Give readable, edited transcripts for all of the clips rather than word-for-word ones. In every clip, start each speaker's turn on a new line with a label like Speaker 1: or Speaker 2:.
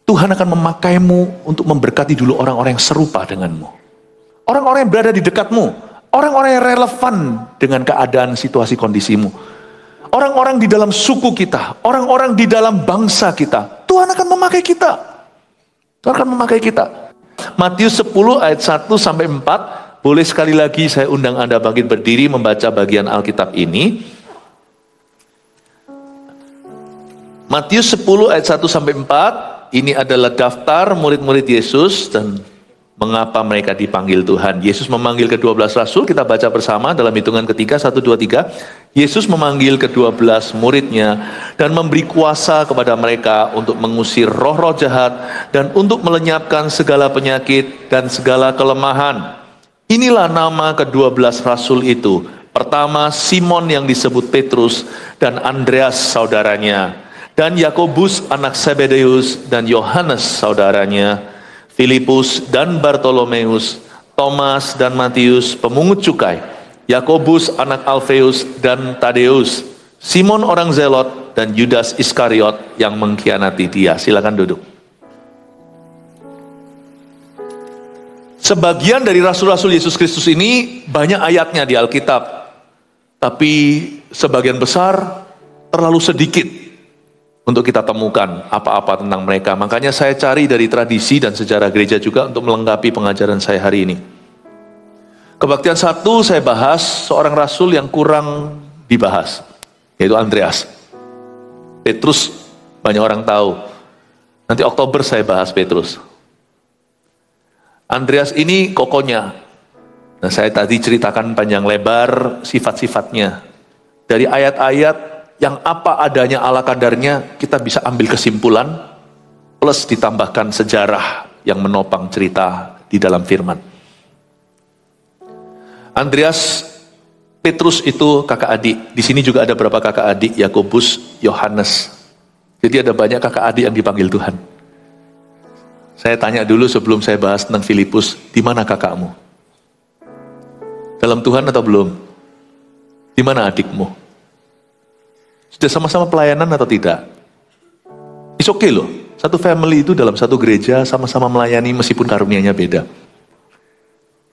Speaker 1: Tuhan akan memakaimu untuk memberkati dulu orang-orang yang serupa denganmu. Orang-orang yang berada di dekatmu. Orang-orang yang relevan dengan keadaan situasi kondisimu. Orang-orang di dalam suku kita. Orang-orang di dalam bangsa kita. Tuhan akan memakai kita. Tuhan akan memakai kita. Matius 10 ayat 1 sampai 4. Boleh sekali lagi saya undang Anda bangkit berdiri membaca bagian Alkitab ini. Matius 10 ayat 1 sampai 4. Ini adalah daftar murid-murid Yesus dan mengapa mereka dipanggil Tuhan. Yesus memanggil ke-12 rasul, kita baca bersama dalam hitungan ketiga, 1, 2, 3. Yesus memanggil ke-12 muridnya dan memberi kuasa kepada mereka untuk mengusir roh-roh jahat dan untuk melenyapkan segala penyakit dan segala kelemahan. Inilah nama ke-12 rasul itu. Pertama, Simon yang disebut Petrus dan Andreas saudaranya, dan Yakobus anak Zebedeus dan Yohanes saudaranya, Filipus dan Bartolomeus, Thomas dan Matius pemungut cukai, Yakobus anak Alfeus dan Tadeus, Simon orang Zelot dan Yudas Iskariot yang mengkhianati dia. Silakan duduk. Sebagian dari rasul-rasul Yesus Kristus ini banyak ayatnya di Alkitab, tapi sebagian besar terlalu sedikit untuk kita temukan apa-apa tentang mereka. Makanya saya cari dari tradisi dan sejarah gereja juga untuk melengkapi pengajaran saya hari ini. Kebaktian 1 saya bahas seorang rasul yang kurang dibahas, yaitu Andreas. Petrus banyak orang tahu. Nanti Oktober saya bahas Petrus. Andreas ini kokonya. Nah, saya tadi ceritakan panjang lebar sifat-sifatnya. Dari ayat-ayat yang apa adanya ala kadarnya, kita bisa ambil kesimpulan, plus ditambahkan sejarah yang menopang cerita di dalam firman. Andreas, Petrus itu kakak adik. Di sini juga ada berapa kakak adik, Yakobus, Yohanes. Jadi ada banyak kakak adik yang dipanggil Tuhan. Saya tanya dulu sebelum saya bahas tentang Filipus, di mana kakakmu? Dalam Tuhan atau belum? Di mana adikmu? Sudah sama-sama pelayanan atau tidak? It's okay loh. Satu family itu dalam satu gereja sama-sama melayani meskipun karunia-nya beda.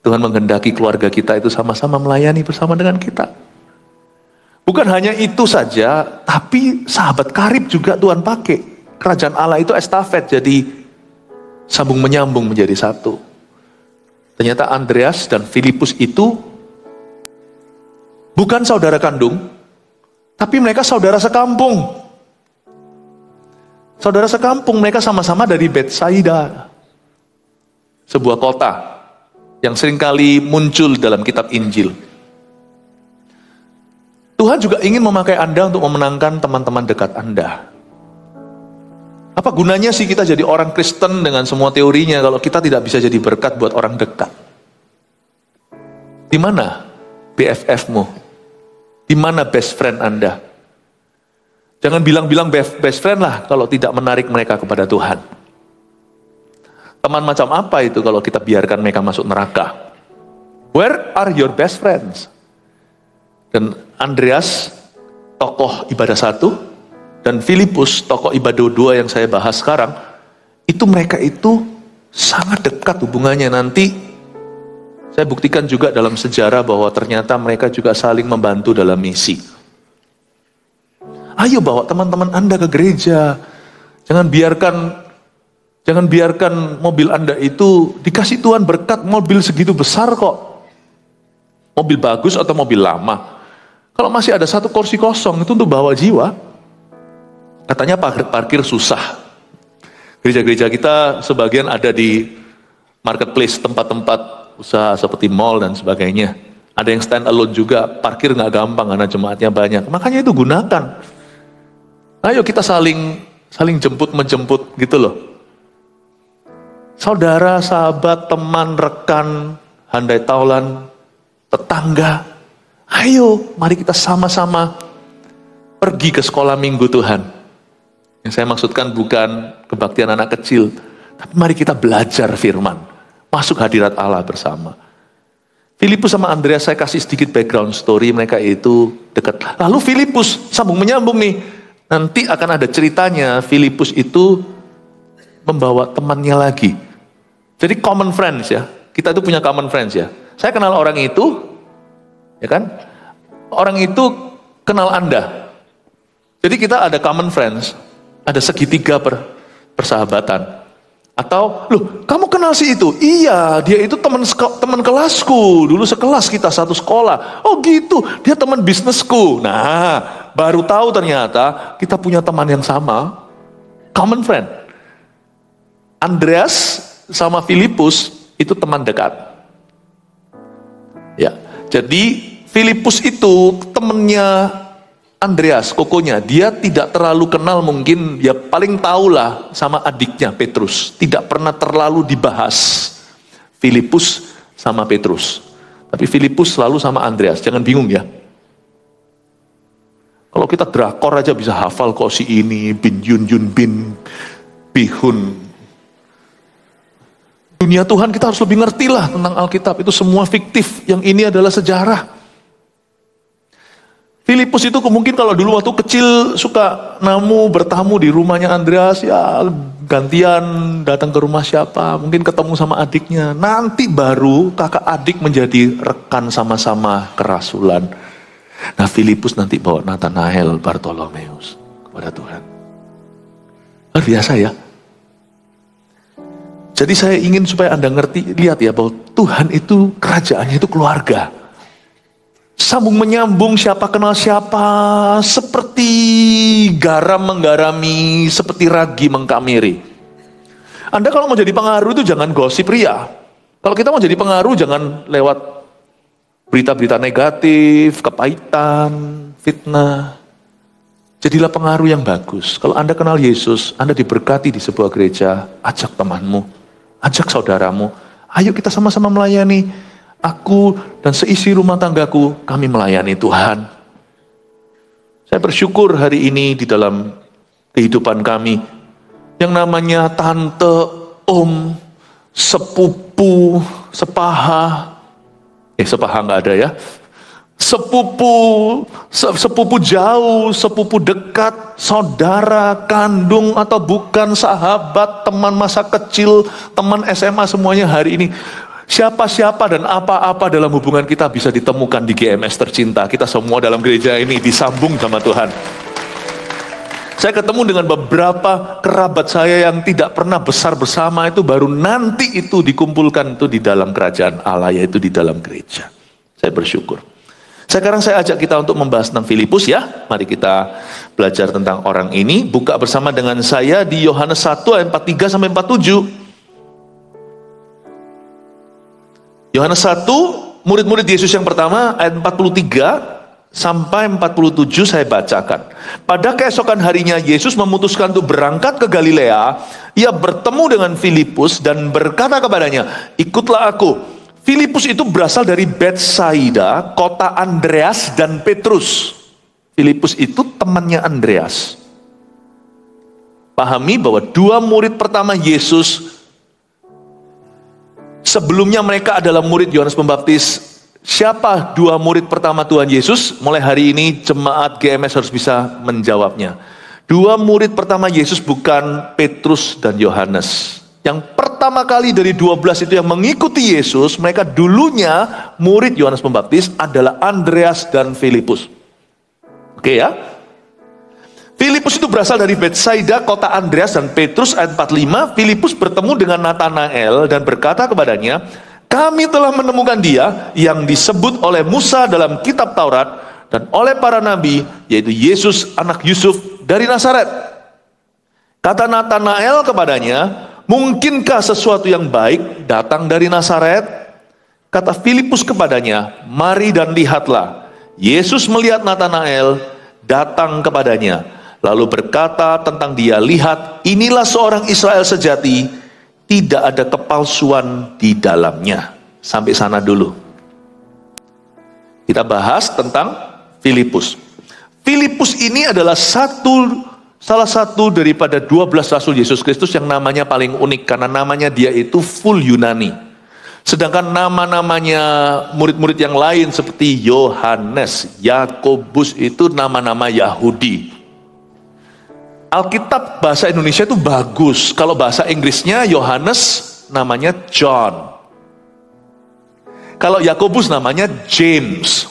Speaker 1: Tuhan menghendaki keluarga kita itu sama-sama melayani bersama dengan kita. Bukan hanya itu saja, tapi sahabat karib juga Tuhan pakai. Kerajaan Allah itu estafet, jadi sambung menyambung menjadi satu. Ternyata Andreas dan Filipus itu bukan saudara kandung, tapi mereka saudara sekampung. Saudara sekampung, mereka sama-sama dari Betsaida. Sebuah kota yang seringkali muncul dalam kitab Injil. Tuhan juga ingin memakai Anda untuk memenangkan teman-teman dekat Anda. Apa gunanya sih kita jadi orang Kristen dengan semua teorinya kalau kita tidak bisa jadi berkat buat orang dekat? Di mana BFF-mu? Di mana best friend Anda? Jangan bilang-bilang best friend lah kalau tidak menarik mereka kepada Tuhan. Teman macam apa itu kalau kita biarkan mereka masuk neraka? Where are your best friends? Dan Andreas, tokoh ibadah 1, dan Filipus, tokoh ibadah 2 yang saya bahas sekarang, itu mereka itu sangat dekat hubungannya. Nanti saya buktikan juga dalam sejarah bahwa ternyata mereka juga saling membantu dalam misi. Ayo bawa teman-teman Anda ke gereja. Jangan biarkan mobil Anda itu dikasih Tuhan berkat mobil segitu besar kok. Mobil bagus atau mobil lama. Kalau masih ada satu kursi kosong itu untuk bawa jiwa. Katanya parkir susah. Gereja-gereja kita sebagian ada di marketplace, tempat-tempat usaha seperti mall dan sebagainya. Ada yang stand alone juga, parkir nggak gampang karena jemaatnya banyak. Makanya itu gunakan. Ayo kita saling jemput-menjemput gitu loh. Saudara, sahabat, teman, rekan, handai taulan, tetangga. Ayo, mari kita sama-sama pergi ke sekolah minggu Tuhan. Yang saya maksudkan bukan kebaktian anak kecil, tapi mari kita belajar firman. Masuk hadirat Allah bersama. Filipus sama Andreas saya kasih sedikit background story, mereka itu dekat. Lalu Filipus, sambung menyambung nih. Nanti akan ada ceritanya, Filipus itu membawa temannya lagi. Jadi common friends ya. Kita itu punya common friends ya. Saya kenal orang itu, ya kan? Orang itu kenal Anda. Jadi kita ada common friends, ada segitiga persahabatan. Atau, loh, kamu kenal si itu? Iya, dia itu teman kelasku. Dulu sekelas kita satu sekolah. Oh gitu, dia teman bisnisku. Nah, baru tahu ternyata kita punya teman yang sama. Common friend. Andreas sama Filipus itu teman dekat. Ya, jadi Filipus itu temannya Andreas, kokonya. Dia tidak terlalu kenal mungkin, ya paling tahulah sama adiknya Petrus. Tidak pernah terlalu dibahas Filipus sama Petrus. Tapi Filipus selalu sama Andreas, jangan bingung ya. Kalau kita drakor aja bisa hafal kok si ini, bin Yun Yun bin Bihun. Dunia Tuhan kita harus lebih ngerti lah tentang Alkitab. Itu semua fiktif, yang ini adalah sejarah. Filipus itu mungkin kalau dulu waktu kecil suka bertamu di rumahnya Andreas, ya gantian datang ke rumah siapa, mungkin ketemu sama adiknya. Nanti baru kakak adik menjadi rekan sama-sama kerasulan. Nah Filipus nanti bawa Nathanael, Bartolomeus kepada Tuhan. Luar biasa ya. Jadi saya ingin supaya Anda ngerti, lihat ya bahwa Tuhan itu kerajaannya itu keluarga. Sambung menyambung, siapa kenal siapa, seperti garam menggarami, seperti ragi mengkamiri. Anda kalau mau jadi pengaruh itu jangan gosip ria. Kalau kita mau jadi pengaruh jangan lewat berita-berita negatif, kepahitan, fitnah. Jadilah pengaruh yang bagus. Kalau Anda kenal Yesus, Anda diberkati di sebuah gereja, ajak temanmu, ajak saudaramu, ayo kita sama-sama melayani. Aku dan seisi rumah tanggaku, kami melayani Tuhan. Saya bersyukur hari ini di dalam kehidupan kami, yang namanya tante, om, sepupu, sepaha nggak ada ya. Sepupu jauh, sepupu dekat, saudara, kandung atau bukan, sahabat, teman masa kecil, teman SMA, semuanya hari ini. Siapa-siapa dan apa-apa dalam hubungan kita bisa ditemukan di GMS tercinta. Kita semua dalam gereja ini disambung sama Tuhan. Saya ketemu dengan beberapa kerabat saya yang tidak pernah besar bersama, itu baru nanti itu dikumpulkan itu di dalam kerajaan Allah, yaitu di dalam gereja. Saya bersyukur. Sekarang saya ajak kita untuk membahas tentang Filipus ya. Mari kita belajar tentang orang ini. Buka bersama dengan saya di Yohanes 1 ayat 43 sampai 47. Yohanes 1, murid-murid Yesus yang pertama, ayat 43 sampai 47 saya bacakan. Pada keesokan harinya Yesus memutuskan untuk berangkat ke Galilea. Ia bertemu dengan Filipus dan berkata kepadanya, ikutlah aku. Filipus itu berasal dari Betsaida, kota Andreas dan Petrus. Filipus itu temannya Andreas. Pahami bahwa dua murid pertama Yesus, sebelumnya mereka adalah murid Yohanes Pembaptis. Siapa dua murid pertama Tuhan Yesus? Mulai hari ini jemaat GMS harus bisa menjawabnya. Dua murid pertama Yesus bukan Petrus dan Yohanes. Yang pertama kali dari 12 itu yang mengikuti Yesus, mereka dulunya murid Yohanes Pembaptis adalah Andreas dan Filipus. Oke ya? Filipus itu berasal dari Betsaida, kota Andreas dan Petrus, ayat 45. Filipus bertemu dengan Nathanael dan berkata kepadanya, kami telah menemukan dia yang disebut oleh Musa dalam kitab Taurat dan oleh para nabi, yaitu Yesus anak Yusuf dari Nazaret. Kata Nathanael kepadanya, mungkinkah sesuatu yang baik datang dari Nazaret? Kata Filipus kepadanya, mari dan lihatlah. Yesus melihat Nathanael, datang kepadanya, lalu berkata tentang dia, lihat, inilah seorang Israel sejati, tidak ada kepalsuan di dalamnya. Sampai sana dulu. Kita bahas tentang Filipus. Filipus ini adalah salah satu daripada 12 Rasul Yesus Kristus yang namanya paling unik, karena namanya dia itu full Yunani. Sedangkan nama-namanya murid-murid yang lain seperti Yohanes, Yakobus itu nama-nama Yahudi. Alkitab bahasa Indonesia itu bagus. Kalau bahasa Inggrisnya Yohanes namanya John. Kalau Yakobus namanya James.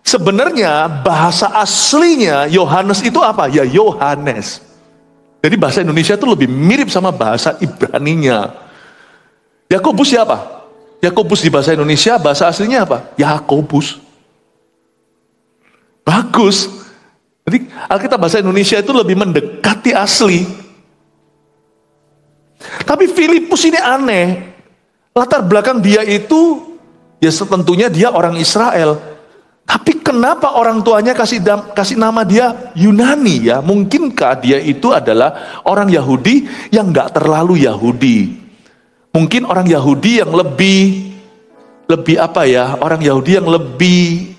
Speaker 1: Sebenarnya bahasa aslinya Yohanes itu apa? Ya Yohanes. Jadi bahasa Indonesia itu lebih mirip sama bahasa Ibraninya. Yakobus siapa? Yakobus di bahasa Indonesia bahasa aslinya apa? Yakobus. Bagus. Jadi Alkitab bahasa Indonesia itu lebih mendekati asli. Tapi Filipus ini aneh. Latar belakang dia itu, ya tentunya dia orang Israel. Tapi kenapa orang tuanya kasih nama dia Yunani ya? Mungkinkah dia itu adalah orang Yahudi yang gak terlalu Yahudi? Mungkin orang Yahudi yang lebih apa ya? Orang Yahudi yang lebih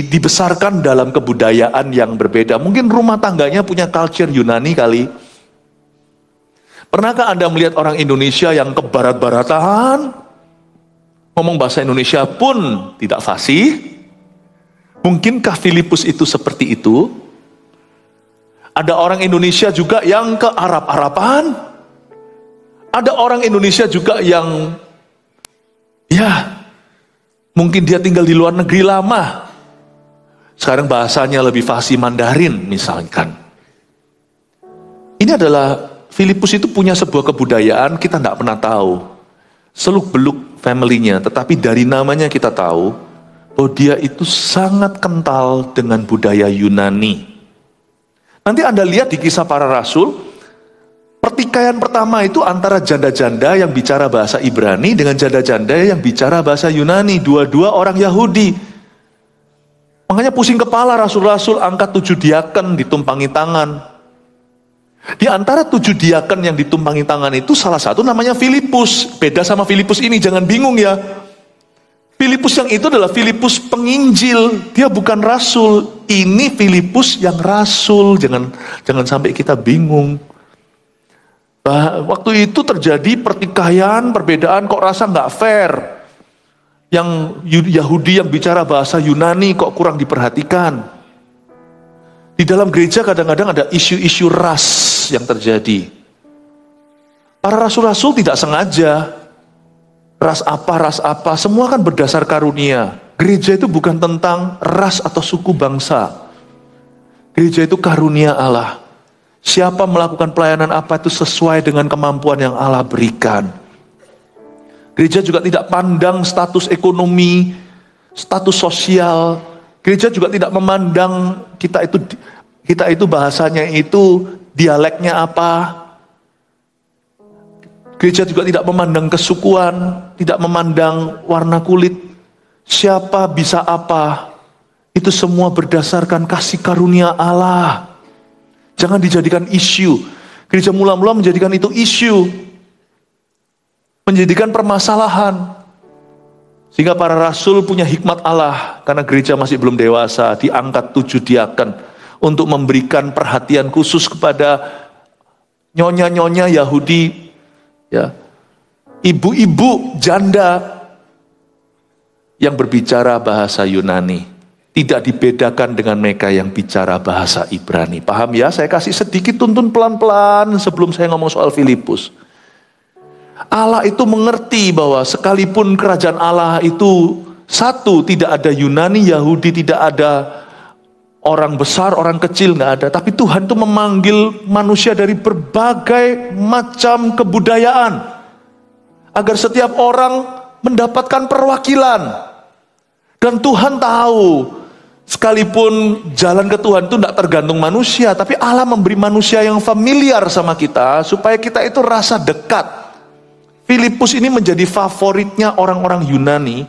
Speaker 1: dibesarkan dalam kebudayaan yang berbeda. Mungkin rumah tangganya punya culture Yunani kali. Pernahkah Anda melihat orang Indonesia yang kebarat-baratan? Ngomong bahasa Indonesia pun tidak fasih. Mungkinkah Filipus itu seperti itu? Ada orang Indonesia juga yang ke Arab-Araban. Ada orang Indonesia juga yang mungkin dia tinggal di luar negeri lama. Sekarang bahasanya lebih fasih Mandarin misalkan. Ini adalah Filipus itu punya sebuah kebudayaan kita tidak pernah tahu. Seluk-beluk family-nya, tetapi dari namanya kita tahu bahwa dia itu sangat kental dengan budaya Yunani. Nanti Anda lihat di Kisah Para Rasul, pertikaian pertama itu antara janda-janda yang bicara bahasa Ibrani dengan janda-janda yang bicara bahasa Yunani, dua-dua orang Yahudi. Makanya pusing kepala rasul-rasul angkat 7 diaken ditumpangi tangan. Di antara 7 diaken yang ditumpangi tangan itu salah satu namanya Filipus. Beda sama Filipus ini, jangan bingung ya. Filipus yang itu adalah Filipus penginjil, dia bukan rasul. Ini Filipus yang rasul, jangan sampai kita bingung. Waktu itu terjadi pertikaian, perbedaan, kok rasa nggak fair. Yang Yahudi yang bicara bahasa Yunani kok kurang diperhatikan. Di dalam gereja kadang-kadang ada isu-isu ras yang terjadi. Para rasul-rasul tidak sengaja. Ras apa, semua kan berdasar karunia. Gereja itu bukan tentang ras atau suku bangsa. Gereja itu karunia Allah. Siapa melakukan pelayanan apa itu sesuai dengan kemampuan yang Allah berikan. Gereja juga tidak pandang status ekonomi, status sosial. Gereja juga tidak memandang kita itu bahasanya itu dialeknya apa. Gereja juga tidak memandang kesukuan, tidak memandang warna kulit. Siapa bisa apa. Itu semua berdasarkan kasih karunia Allah. Jangan dijadikan isu. Gereja mula-mula menjadikan itu isu. Menjadikan permasalahan. Sehingga para rasul punya hikmat Allah, karena gereja masih belum dewasa, diangkat 7 diaken untuk memberikan perhatian khusus kepada nyonya-nyonya Yahudi, ya, ibu-ibu janda yang berbicara bahasa Yunani, tidak dibedakan dengan mereka yang bicara bahasa Ibrani. Paham ya? Saya kasih sedikit tuntun pelan-pelan sebelum saya ngomong soal Filipus. Allah itu mengerti bahwa sekalipun kerajaan Allah itu satu, tidak ada Yunani, Yahudi, tidak ada orang besar, orang kecil, nggak ada. Tapi Tuhan itu memanggil manusia dari berbagai macam kebudayaan agar setiap orang mendapatkan perwakilan. Dan Tuhan tahu, sekalipun jalan ke Tuhan itu tidak tergantung manusia, tapi Allah memberi manusia yang familiar sama kita supaya kita itu rasa dekat. Filipus ini menjadi favoritnya orang-orang Yunani.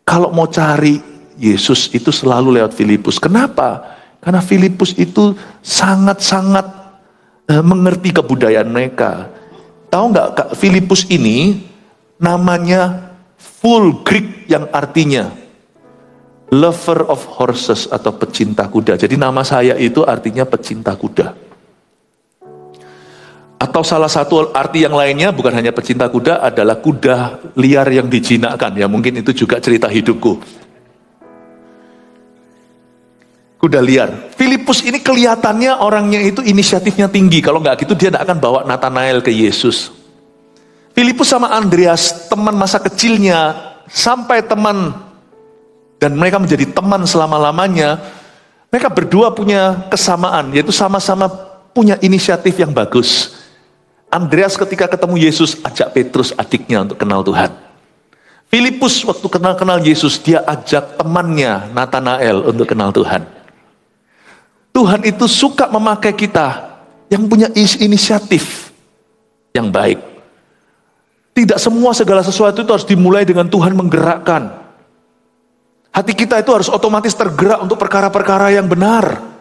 Speaker 1: Kalau mau cari Yesus itu selalu lewat Filipus. Kenapa? Karena Filipus itu sangat-sangat mengerti kebudayaan mereka. Tahu nggak, Filipus ini namanya full Greek yang artinya lover of horses atau pecinta kuda. Jadi nama saya itu artinya pecinta kuda. Atau salah satu arti yang lainnya bukan hanya pecinta kuda, adalah kuda liar yang dijinakkan. Ya mungkin itu juga cerita hidupku. Kuda liar. Filipus ini kelihatannya orangnya itu inisiatifnya tinggi. Kalau nggak gitu dia tidak akan bawa Nathanael ke Yesus. Filipus sama Andreas, teman masa kecilnya, sampai teman, dan mereka menjadi teman selama-lamanya. Mereka berdua punya kesamaan, yaitu sama-sama punya inisiatif yang bagus. Andreas ketika ketemu Yesus, ajak Petrus adiknya untuk kenal Tuhan. Filipus waktu kenal Yesus, dia ajak temannya Nathanael untuk kenal Tuhan. Tuhan itu suka memakai kita yang punya inisiatif yang baik. Tidak semua segala sesuatu itu harus dimulai dengan Tuhan menggerakkan. Hati kita itu harus otomatis tergerak untuk perkara-perkara yang benar.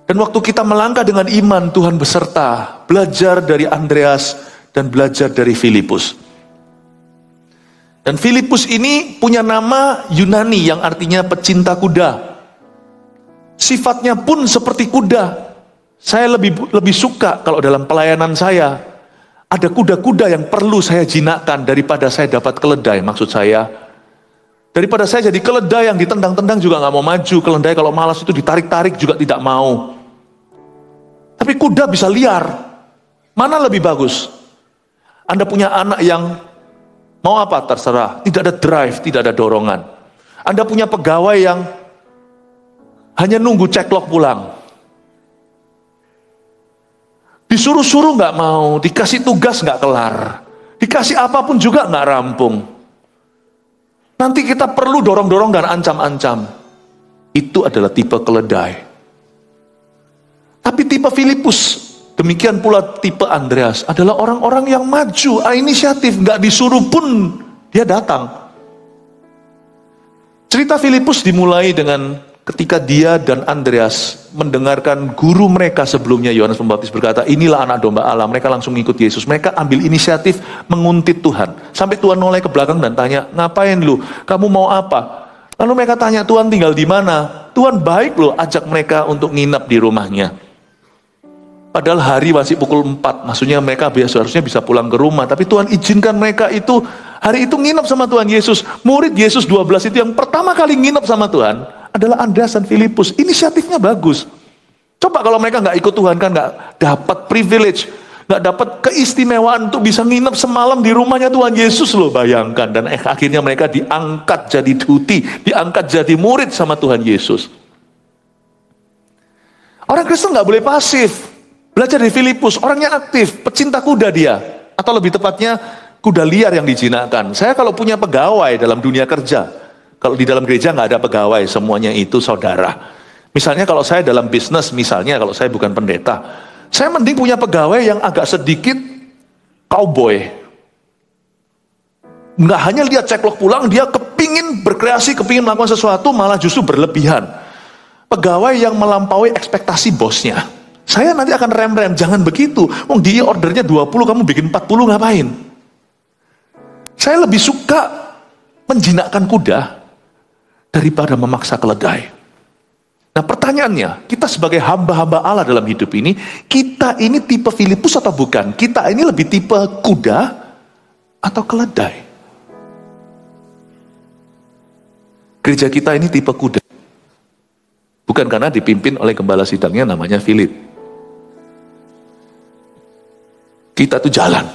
Speaker 1: Dan waktu kita melangkah dengan iman, Tuhan beserta. Belajar dari Andreas dan belajar dari Filipus. Dan Filipus ini punya nama Yunani yang artinya pecinta kuda. Sifatnya pun seperti kuda. Saya lebih suka kalau dalam pelayanan saya ada kuda-kuda yang perlu saya jinakkan daripada saya dapat keledai. Maksud saya, daripada saya jadi keledai yang ditendang-tendang juga nggak mau maju. Keledai kalau malas itu ditarik-tarik juga tidak mau. Tapi kuda bisa liar. Mana lebih bagus? Anda punya anak yang mau apa terserah, tidak ada drive, tidak ada dorongan. Anda punya pegawai yang hanya nunggu ceklok pulang. Disuruh-suruh nggak mau, dikasih tugas nggak kelar, dikasih apapun juga nggak rampung. Nanti kita perlu dorong-dorong dan ancam-ancam. Itu adalah tipe keledai. Tapi tipe Filipus, demikian pula tipe Andreas, adalah orang-orang yang maju, inisiatif, nggak disuruh pun dia datang. Cerita Filipus dimulai dengan ketika dia dan Andreas mendengarkan guru mereka sebelumnya, Yohanes Pembaptis berkata, inilah anak domba Allah. Mereka langsung ngikut Yesus. Mereka ambil inisiatif menguntit Tuhan. Sampai Tuhan noleh ke belakang dan tanya, ngapain lu? Kamu mau apa? Lalu mereka tanya, Tuhan tinggal di mana? Tuhan baik loh, ajak mereka untuk nginep di rumahnya. Padahal hari masih pukul 4, maksudnya mereka seharusnya bisa pulang ke rumah. Tapi Tuhan izinkan mereka itu, hari itu nginep sama Tuhan Yesus. Murid Yesus 12 itu yang pertama kali nginep sama Tuhan adalah Andreas dan Filipus. Inisiatifnya bagus. Coba kalau mereka nggak ikut Tuhan, kan nggak dapat privilege, nggak dapat keistimewaan untuk bisa nginep semalam di rumahnya Tuhan Yesus loh, bayangkan. Dan akhirnya mereka diangkat jadi duti, diangkat jadi murid sama Tuhan Yesus. Orang Kristen nggak boleh pasif. Belajar dari Filipus, orangnya aktif, pecinta kuda dia, atau lebih tepatnya kuda liar yang dijinakkan. Saya kalau punya pegawai dalam dunia kerja, kalau di dalam gereja nggak ada pegawai, semuanya itu saudara. Misalnya kalau saya dalam bisnis, misalnya kalau saya bukan pendeta, saya mending punya pegawai yang agak sedikit cowboy. Nggak hanya lihat ceklok pulang, dia kepingin berkreasi, kepingin melakukan sesuatu, malah justru berlebihan. Pegawai yang melampaui ekspektasi bosnya. Saya nanti akan rem-rem, jangan begitu. Dia ordernya 20, kamu bikin 40, ngapain? Saya lebih suka menjinakkan kuda daripada memaksa keledai. Nah pertanyaannya, kita sebagai hamba-hamba Allah dalam hidup ini, kita ini tipe Filipus atau bukan? Kita ini lebih tipe kuda atau keledai? Gereja kita ini tipe kuda. Bukan karena dipimpin oleh gembala sidangnya namanya Filip. Kita tuh jalan.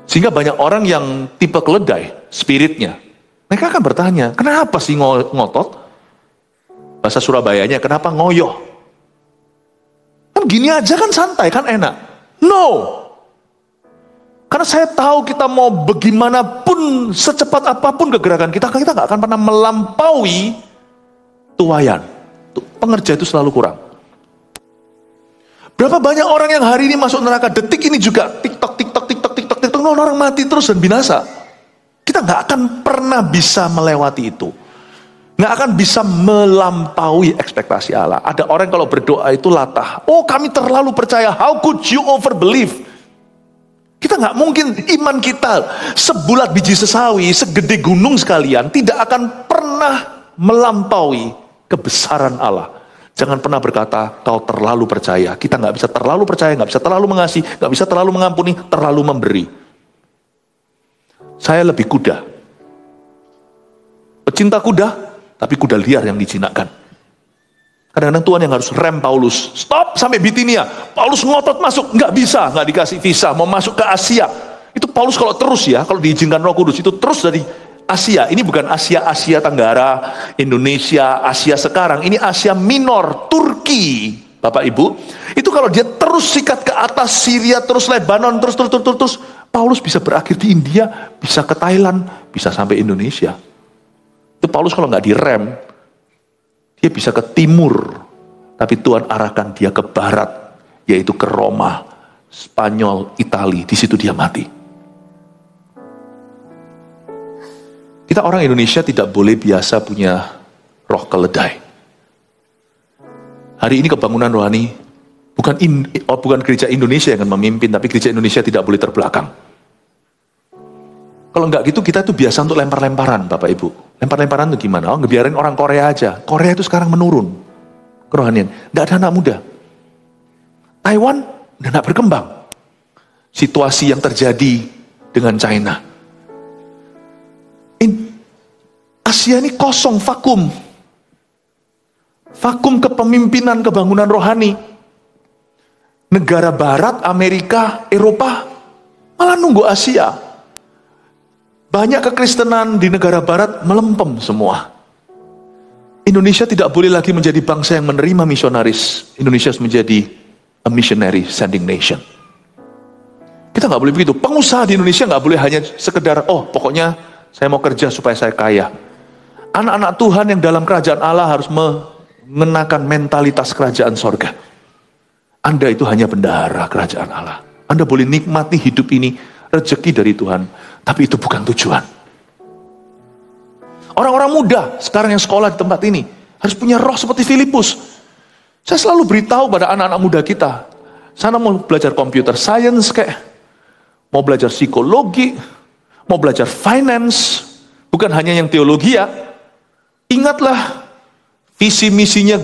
Speaker 1: Sehingga banyak orang yang tipe keledai, spiritnya. Mereka akan bertanya, kenapa sih ngotot? Bahasa Surabayanya, kenapa ngoyoh? Kan gini aja kan santai, kan enak. No! Karena saya tahu kita mau bagaimanapun, secepat apapun kegerakan kita gak akan pernah melampaui tuayan. Pengerja itu selalu kurang. Berapa banyak orang yang hari ini masuk neraka, detik ini juga TikTok, orang mati terus dan binasa. Kita nggak akan pernah bisa melewati itu. Nggak akan bisa melampaui ekspektasi Allah. Ada orang kalau berdoa itu latah. Oh kami terlalu percaya, how could you over believe? Kita nggak mungkin, iman kita sebulat biji sesawi, segede gunung sekalian, tidak akan pernah melampaui kebesaran Allah. Jangan pernah berkata, kau terlalu percaya. Kita nggak bisa terlalu percaya, nggak bisa terlalu mengasihi, nggak bisa terlalu mengampuni, terlalu memberi. Saya lebih kuda. Pecinta kuda, tapi kuda liar yang dijinakkan. Kadang-kadang Tuhan yang harus rem Paulus. Stop sampai Bitinia. Paulus ngotot masuk, nggak bisa, nggak dikasih visa, mau masuk ke Asia. Itu Paulus kalau terus ya, kalau diizinkan Roh Kudus itu terus dari Asia. Ini bukan Asia Tenggara, Indonesia, Asia sekarang. Ini Asia Minor, Turki, Bapak Ibu. Itu kalau dia terus sikat ke atas Syria, terus Lebanon, terus Paulus bisa berakhir di India, bisa ke Thailand, bisa sampai Indonesia. Itu Paulus kalau nggak direm, dia bisa ke timur, tapi Tuhan arahkan dia ke barat, yaitu ke Roma, Spanyol, Itali. Di situ dia mati. Kita orang Indonesia tidak boleh biasa punya roh keledai. Hari ini kebangunan rohani bukan gereja Indonesia yang akan memimpin, tapi gereja Indonesia tidak boleh terbelakang. Kalau enggak gitu, kita tuh biasa untuk lempar-lemparan, Bapak Ibu. Lempar-lemparan itu gimana? Oh, ngebiarin orang Korea aja. Korea itu sekarang menurun kerohanian. Nggak ada anak muda. Taiwan udah nggak berkembang. Situasi yang terjadi dengan China. Asia ini kosong, vakum. Vakum kepemimpinan, kebangunan rohani. Negara Barat, Amerika, Eropa malah nunggu Asia. Banyak kekristenan di negara Barat melempem semua. Indonesia tidak boleh lagi menjadi bangsa yang menerima misionaris. Indonesia harus menjadi a missionary sending nation. Kita nggak boleh begitu. Pengusaha di Indonesia nggak boleh hanya sekedar, oh pokoknya saya mau kerja supaya saya kaya. Anak-anak Tuhan yang dalam kerajaan Allah harus mengenakan mentalitas kerajaan sorga. Anda itu hanya bendahara kerajaan Allah. Anda boleh nikmati hidup ini, rezeki dari Tuhan. Tapi itu bukan tujuan. Orang-orang muda sekarang yang sekolah di tempat ini harus punya roh seperti Filipus. Saya selalu beritahu pada anak-anak muda kita, sana mau belajar computer science kayak, mau belajar psikologi, mau belajar finance, bukan hanya yang teologi ya. Ingatlah visi misinya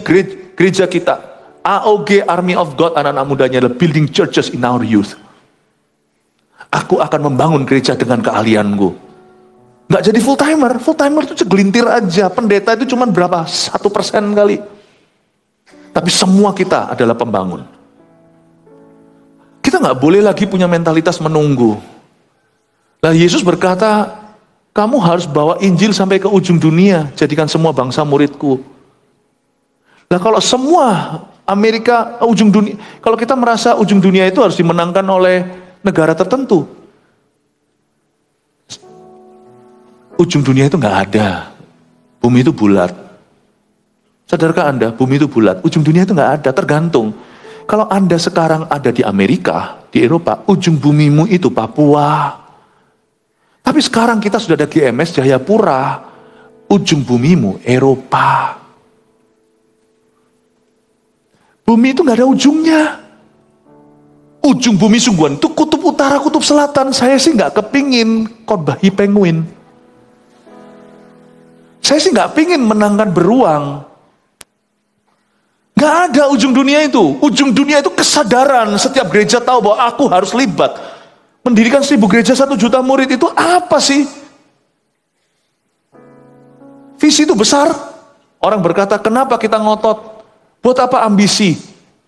Speaker 1: gereja kita, AOG Army of God, anak-anak mudanya adalah building churches in our youth. Aku akan membangun gereja dengan keahlianku. Nggak jadi full timer itu segelintir aja. Pendeta itu cuma berapa? 1% kali. Tapi semua kita adalah pembangun. Kita nggak boleh lagi punya mentalitas menunggu. Lah Yesus berkata, kamu harus bawa Injil sampai ke ujung dunia. Jadikan semua bangsa muridku. Lah kalau semua Amerika ujung dunia, kalau kita merasa ujung dunia itu harus dimenangkan oleh negara tertentu, ujung dunia itu nggak ada. Bumi itu bulat. Sadarkah Anda, bumi itu bulat? Ujung dunia itu nggak ada, tergantung. Kalau Anda sekarang ada di Amerika, di Eropa, ujung bumimu itu Papua. Tapi sekarang kita sudah ada GMS Jayapura, ujung bumimu Eropa. Bumi itu nggak ada ujungnya. Ujung bumi sungguhan itu kutub utara, kutub selatan. Saya sih nggak kepingin khotbahi penguin. Saya sih nggak pingin menangkan beruang. Nggak ada ujung dunia itu. Ujung dunia itu kesadaran. Setiap gereja tahu bahwa aku harus libat. Mendirikan 1000 gereja 1 juta murid itu apa sih? Visi itu besar. Orang berkata, kenapa kita ngotot? Buat apa ambisi?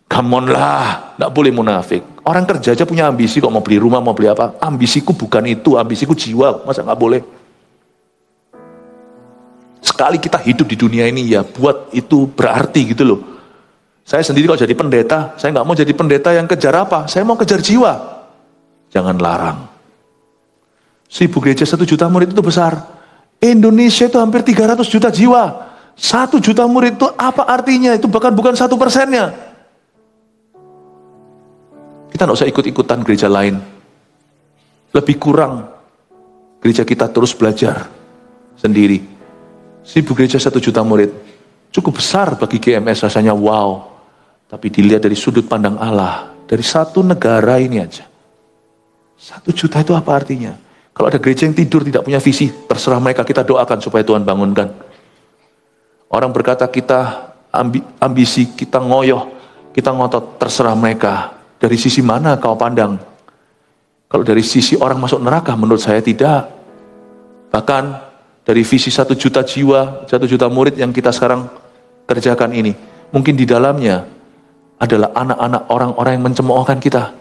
Speaker 1: Come on lah, nggak boleh munafik. Orang kerja aja punya ambisi, kok mau beli rumah, mau beli apa. Ambisiku bukan itu, ambisiku jiwa. Masa nggak boleh? Sekali kita hidup di dunia ini ya buat itu berarti gitu loh. Saya sendiri kalau jadi pendeta, saya nggak mau jadi pendeta yang kejar apa. Saya mau kejar jiwa. Jangan larang. 1000 gereja 1 juta murid itu besar. Indonesia itu hampir 300 juta jiwa. 1 juta murid itu apa artinya? Itu bahkan bukan 1%-nya. Kita nggak usah ikut-ikutan gereja lain. Lebih kurang gereja kita terus belajar sendiri. 1000 gereja 1 juta murid. Cukup besar bagi GMS, rasanya wow. Tapi dilihat dari sudut pandang Allah, dari satu negara ini aja. 1 juta itu apa artinya? Kalau ada gereja yang tidur tidak punya visi, terserah mereka, kita doakan supaya Tuhan bangunkan. Orang berkata kita ambisi, kita ngoyoh, kita ngotot, terserah mereka. Dari sisi mana kau pandang? Kalau dari sisi orang masuk neraka, menurut saya tidak. Bahkan dari visi 1 juta jiwa, 1 juta murid yang kita sekarang kerjakan ini, mungkin di dalamnya adalah anak-anak orang-orang yang mencemoohkan kita.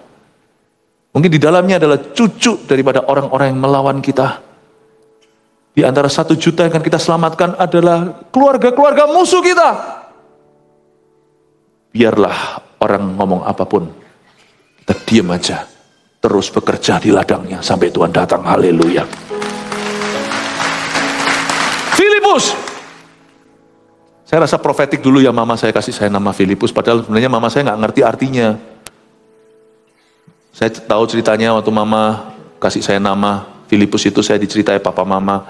Speaker 1: Mungkin di dalamnya adalah cucu daripada orang-orang yang melawan kita. Di antara 1 juta yang akan kita selamatkan adalah keluarga-keluarga musuh kita. Biarlah orang ngomong apapun, kita diam aja. Terus bekerja di ladangnya sampai Tuhan datang. Haleluya. Filipus. Saya rasa profetik dulu ya mama saya kasih saya nama Filipus. Padahal sebenarnya mama saya nggak ngerti artinya. Saya tahu ceritanya waktu mama kasih saya nama Filipus itu, saya diceritai papa mama.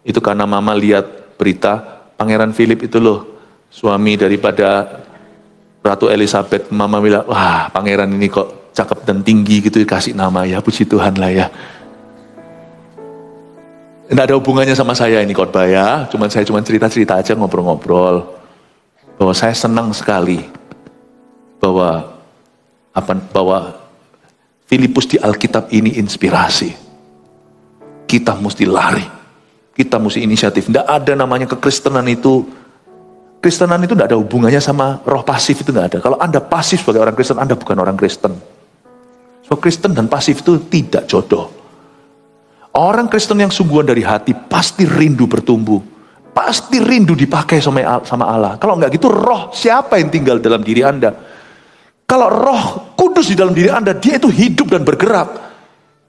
Speaker 1: Itu karena mama lihat berita Pangeran Philip itu loh, suami daripada Ratu Elizabeth. Mama bilang, wah pangeran ini kok cakep dan tinggi gitu, dikasih nama ya, puji Tuhan lah ya. Tidak ada hubungannya sama saya ini khotbah ya, saya cuma cerita-cerita aja, ngobrol-ngobrol. Bahwa saya senang sekali bahwa Filipus di Alkitab ini inspirasi. Kita mesti lari, kita mesti inisiatif. Tidak ada namanya kekristenan itu. Kristenan itu tidak ada hubungannya sama roh pasif, itu tidak ada. Kalau Anda pasif sebagai orang Kristen, Anda bukan orang Kristen. So Kristen dan pasif itu tidak jodoh. Orang Kristen yang sungguhan dari hati pasti rindu bertumbuh. Pasti rindu dipakai sama Allah. Kalau enggak gitu, roh siapa yang tinggal dalam diri Anda? Kalau roh kudus di dalam diri Anda, dia itu hidup dan bergerak.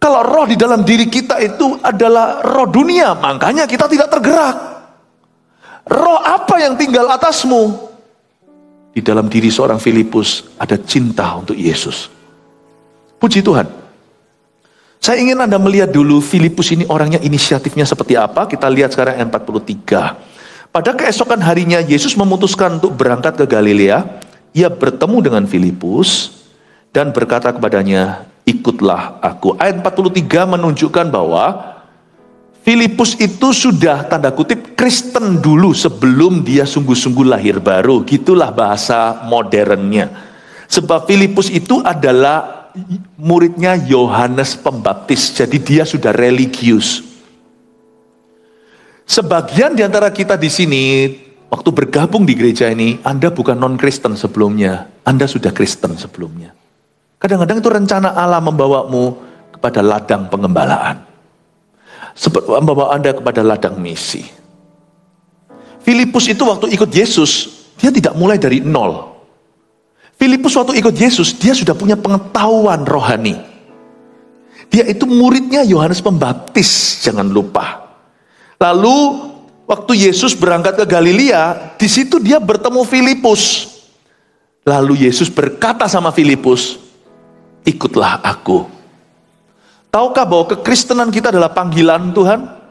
Speaker 1: Kalau roh di dalam diri kita itu adalah roh dunia, makanya kita tidak tergerak. Roh apa yang tinggal atasmu? Di dalam diri seorang Filipus ada cinta untuk Yesus. Puji Tuhan. Saya ingin Anda melihat dulu Filipus ini orangnya inisiatifnya seperti apa. Kita lihat sekarang ayat 43. Pada keesokan harinya Yesus memutuskan untuk berangkat ke Galilea. Ia bertemu dengan Filipus dan berkata kepadanya, ikutlah aku. Ayat 43 menunjukkan bahwa Filipus itu sudah tanda kutip Kristen dulu sebelum dia sungguh-sungguh lahir baru. Gitulah bahasa modernnya. Sebab Filipus itu adalah muridnya Yohanes Pembaptis, jadi dia sudah religius. Sebagian di antara kita di sini, waktu bergabung di gereja ini, Anda bukan non-Kristen sebelumnya, Anda sudah Kristen sebelumnya. Kadang-kadang itu rencana Allah membawamu kepada ladang pengembalaan, membawa Anda kepada ladang misi. Filipus itu waktu ikut Yesus, dia tidak mulai dari nol. Filipus waktu ikut Yesus, dia sudah punya pengetahuan rohani. Dia itu muridnya Yohanes Pembaptis, jangan lupa. Lalu waktu Yesus berangkat ke Galilea, di situ dia bertemu Filipus. Lalu Yesus berkata sama Filipus, ikutlah aku. Tahukah bahwa kekristenan kita adalah panggilan Tuhan?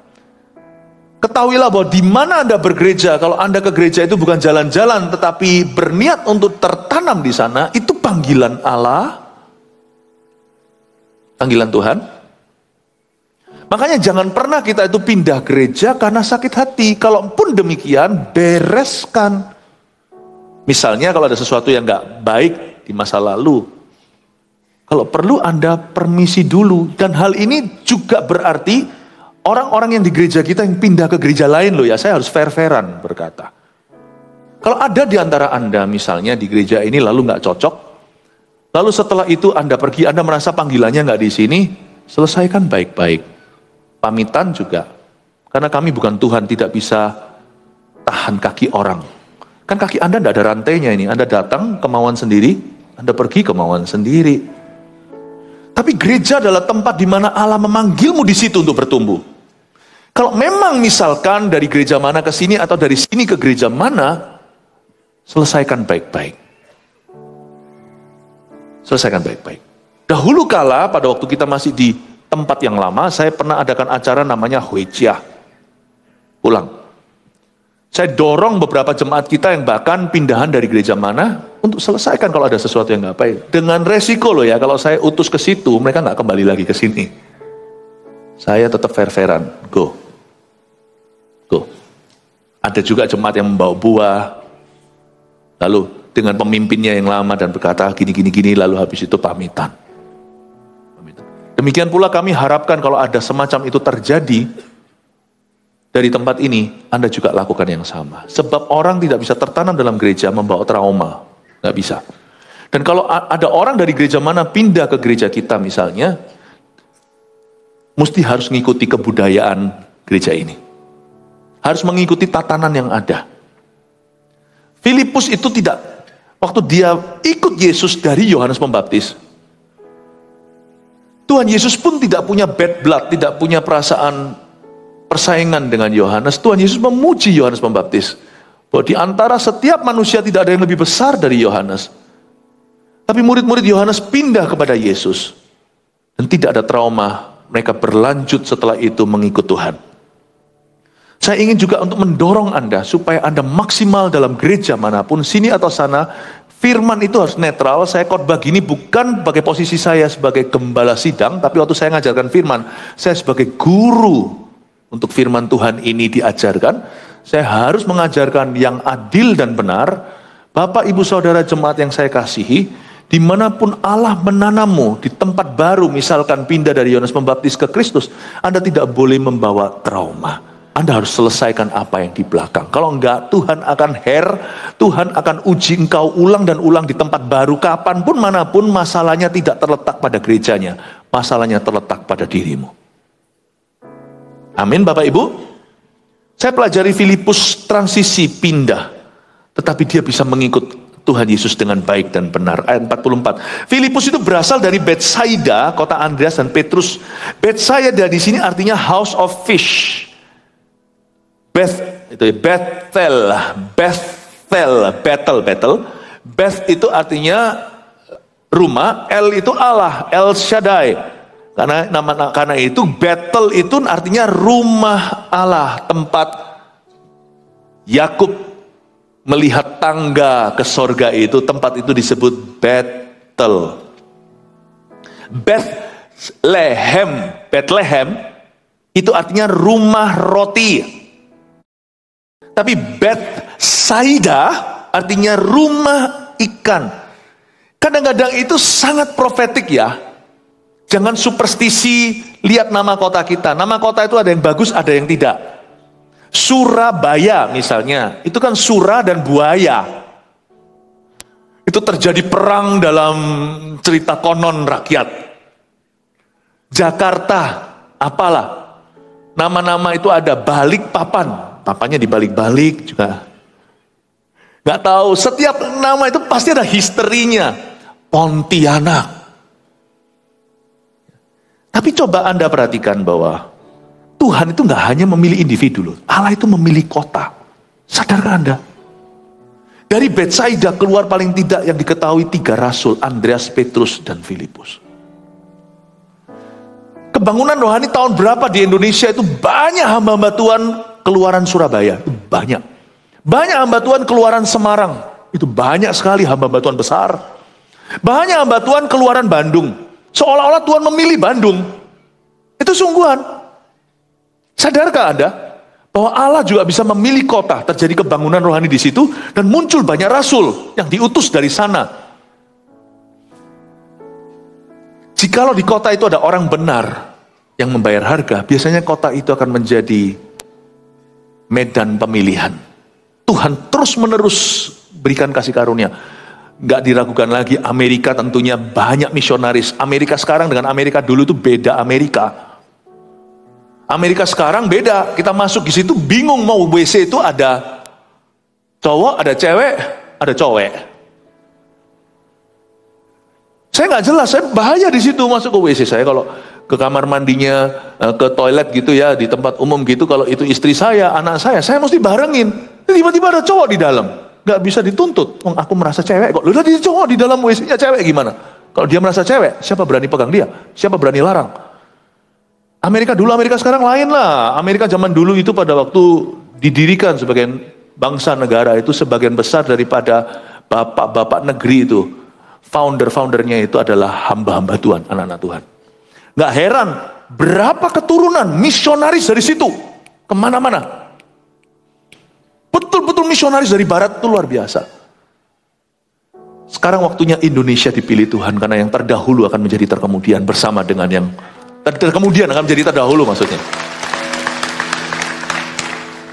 Speaker 1: Ketahuilah bahwa di mana Anda bergereja, kalau Anda ke gereja itu bukan jalan-jalan, tetapi berniat untuk tertanam di sana, itu panggilan Allah, panggilan Tuhan. Makanya jangan pernah kita itu pindah gereja karena sakit hati. Kalaupun demikian, bereskan. Misalnya kalau ada sesuatu yang nggak baik di masa lalu, kalau perlu Anda permisi dulu. Dan hal ini juga berarti orang-orang yang di gereja kita yang pindah ke gereja lain loh ya, saya harus fair-fairan berkata. Kalau ada di antara Anda misalnya di gereja ini lalu nggak cocok, lalu setelah itu Anda pergi, Anda merasa panggilannya nggak di sini, selesaikan baik-baik. Pamitan juga, karena kami bukan Tuhan, tidak bisa tahan kaki orang. Kan kaki Anda tidak ada rantainya ini, Anda datang kemauan sendiri, Anda pergi kemauan sendiri. Tapi gereja adalah tempat di mana Allah memanggilmu di situ untuk bertumbuh. Kalau memang misalkan dari gereja mana ke sini atau dari sini ke gereja mana, selesaikan baik-baik. Selesaikan baik-baik. Dahulu kala pada waktu kita masih di tempat yang lama, saya pernah adakan acara namanya Huichiah. Ulang. Saya dorong beberapa jemaat kita yang bahkan pindahan dari gereja mana untuk selesaikan kalau ada sesuatu yang nggak baik. Dengan resiko loh ya, kalau saya utus ke situ, mereka nggak kembali lagi ke sini. Saya tetap fair-fairan, go. Ada juga jemaat yang membawa buah, lalu dengan pemimpinnya yang lama dan berkata gini, lalu habis itu pamitan. Demikian pula kami harapkan kalau ada semacam itu terjadi, dari tempat ini, Anda juga lakukan yang sama. Sebab orang tidak bisa tertanam dalam gereja membawa trauma. Nggak bisa. Dan kalau ada orang dari gereja mana pindah ke gereja kita misalnya, mesti harus mengikuti kebudayaan gereja ini. Harus mengikuti tatanan yang ada. Filipus itu tidak, waktu dia ikut Yesus dari Yohanes Pembaptis, Tuhan Yesus pun tidak punya bad blood, tidak punya perasaan persaingan dengan Yohanes. Tuhan Yesus memuji Yohanes Pembaptis. Bahwa di antara setiap manusia tidak ada yang lebih besar dari Yohanes. Tapi murid-murid Yohanes pindah kepada Yesus. Dan tidak ada trauma. Mereka berlanjut setelah itu mengikut Tuhan. Saya ingin juga untuk mendorong Anda supaya Anda maksimal dalam gereja manapun, sini atau sana. Firman itu harus netral. Saya khotbah gini bukan bagi posisi saya sebagai gembala sidang, tapi waktu saya ngajarkan firman, saya sebagai guru untuk firman Tuhan ini diajarkan. Saya harus mengajarkan yang adil dan benar. Bapak, ibu, saudara jemaat yang saya kasihi, dimanapun Allah menanammu di tempat baru, misalkan pindah dari Yohanes Pembaptis ke Kristus, Anda tidak boleh membawa trauma. Anda harus selesaikan apa yang di belakang. Kalau enggak, Tuhan akan Tuhan akan uji engkau ulang dan ulang di tempat baru. Kapanpun, manapun, masalahnya tidak terletak pada gerejanya. Masalahnya terletak pada dirimu. Amin, Bapak Ibu. Saya pelajari Filipus transisi pindah. Tetapi dia bisa mengikut Tuhan Yesus dengan baik dan benar. Ayat 44. Filipus itu berasal dari Betsaida, kota Andreas dan Petrus. Betsaida di sini artinya house of fish. Bethel. Beth itu artinya rumah, El itu Allah, El Shaddai. Karena itu Bethel itu artinya rumah Allah, tempat Yakub melihat tangga ke sorga itu, tempat itu disebut Bethel. Bethlehem itu artinya rumah roti. Tapi Betsaida artinya rumah ikan. Kadang-kadang itu sangat profetik ya. Jangan superstisi lihat nama kota kita. Nama kota itu ada yang bagus, ada yang tidak. Surabaya misalnya, itu kan sura dan buaya. Itu terjadi perang dalam cerita konon rakyat. Jakarta, apalah. Nama-nama itu ada, Balikpapan. Papanya dibalik-balik juga. Gak tahu, setiap nama itu pasti ada histerinya. Pontianak. Tapi coba Anda perhatikan bahwa Tuhan itu gak hanya memilih individu loh. Allah itu memilih kota. Sadarkah Anda? Dari Betsaida keluar paling tidak yang diketahui 3 rasul, Andreas, Petrus, dan Filipus. Kebangunan rohani tahun berapa di Indonesia itu banyak hamba-hamba Tuhan keluaran Surabaya, itu banyak. Banyak hamba Tuhan keluaran Semarang, itu banyak sekali hamba-hamba Tuhan besar. Banyak hamba Tuhan keluaran Bandung, seolah-olah Tuhan memilih Bandung. Itu sungguhan. Sadarkah Anda bahwa Allah juga bisa memilih kota, terjadi kebangunan rohani di situ, dan muncul banyak rasul yang diutus dari sana. Jikalau di kota itu ada orang benar yang membayar harga, biasanya kota itu akan menjadi medan pemilihan. Tuhan terus-menerus berikan kasih karunia. Gak diragukan lagi, Amerika tentunya banyak misionaris. Amerika sekarang dengan Amerika dulu itu beda Amerika. Amerika sekarang beda. Kita masuk di situ bingung mau WC itu ada cowok, ada cewek, ada cowek. Saya nggak jelas, saya bahaya di situ masuk ke WC. Saya kalau ke kamar mandinya, ke toilet gitu ya, di tempat umum gitu, kalau itu istri saya, anak saya mesti barengin. Tiba-tiba ada cowok di dalam, nggak bisa dituntut. Aku merasa cewek kok, udah dia cowok di dalam WC-nya cewek gimana? Kalau dia merasa cewek, siapa berani pegang dia? Siapa berani larang? Amerika dulu, Amerika sekarang lain lah. Amerika zaman dulu itu pada waktu didirikan sebagai bangsa negara itu sebagian besar daripada bapak-bapak negeri itu, founder-foundernya itu adalah hamba-hamba Tuhan, anak-anak Tuhan. Gak heran berapa keturunan misionaris dari situ kemana-mana. Betul-betul misionaris dari barat itu luar biasa. Sekarang waktunya Indonesia dipilih Tuhan, karena yang terdahulu akan menjadi terkemudian bersama dengan yang terkemudian akan menjadi terdahulu maksudnya.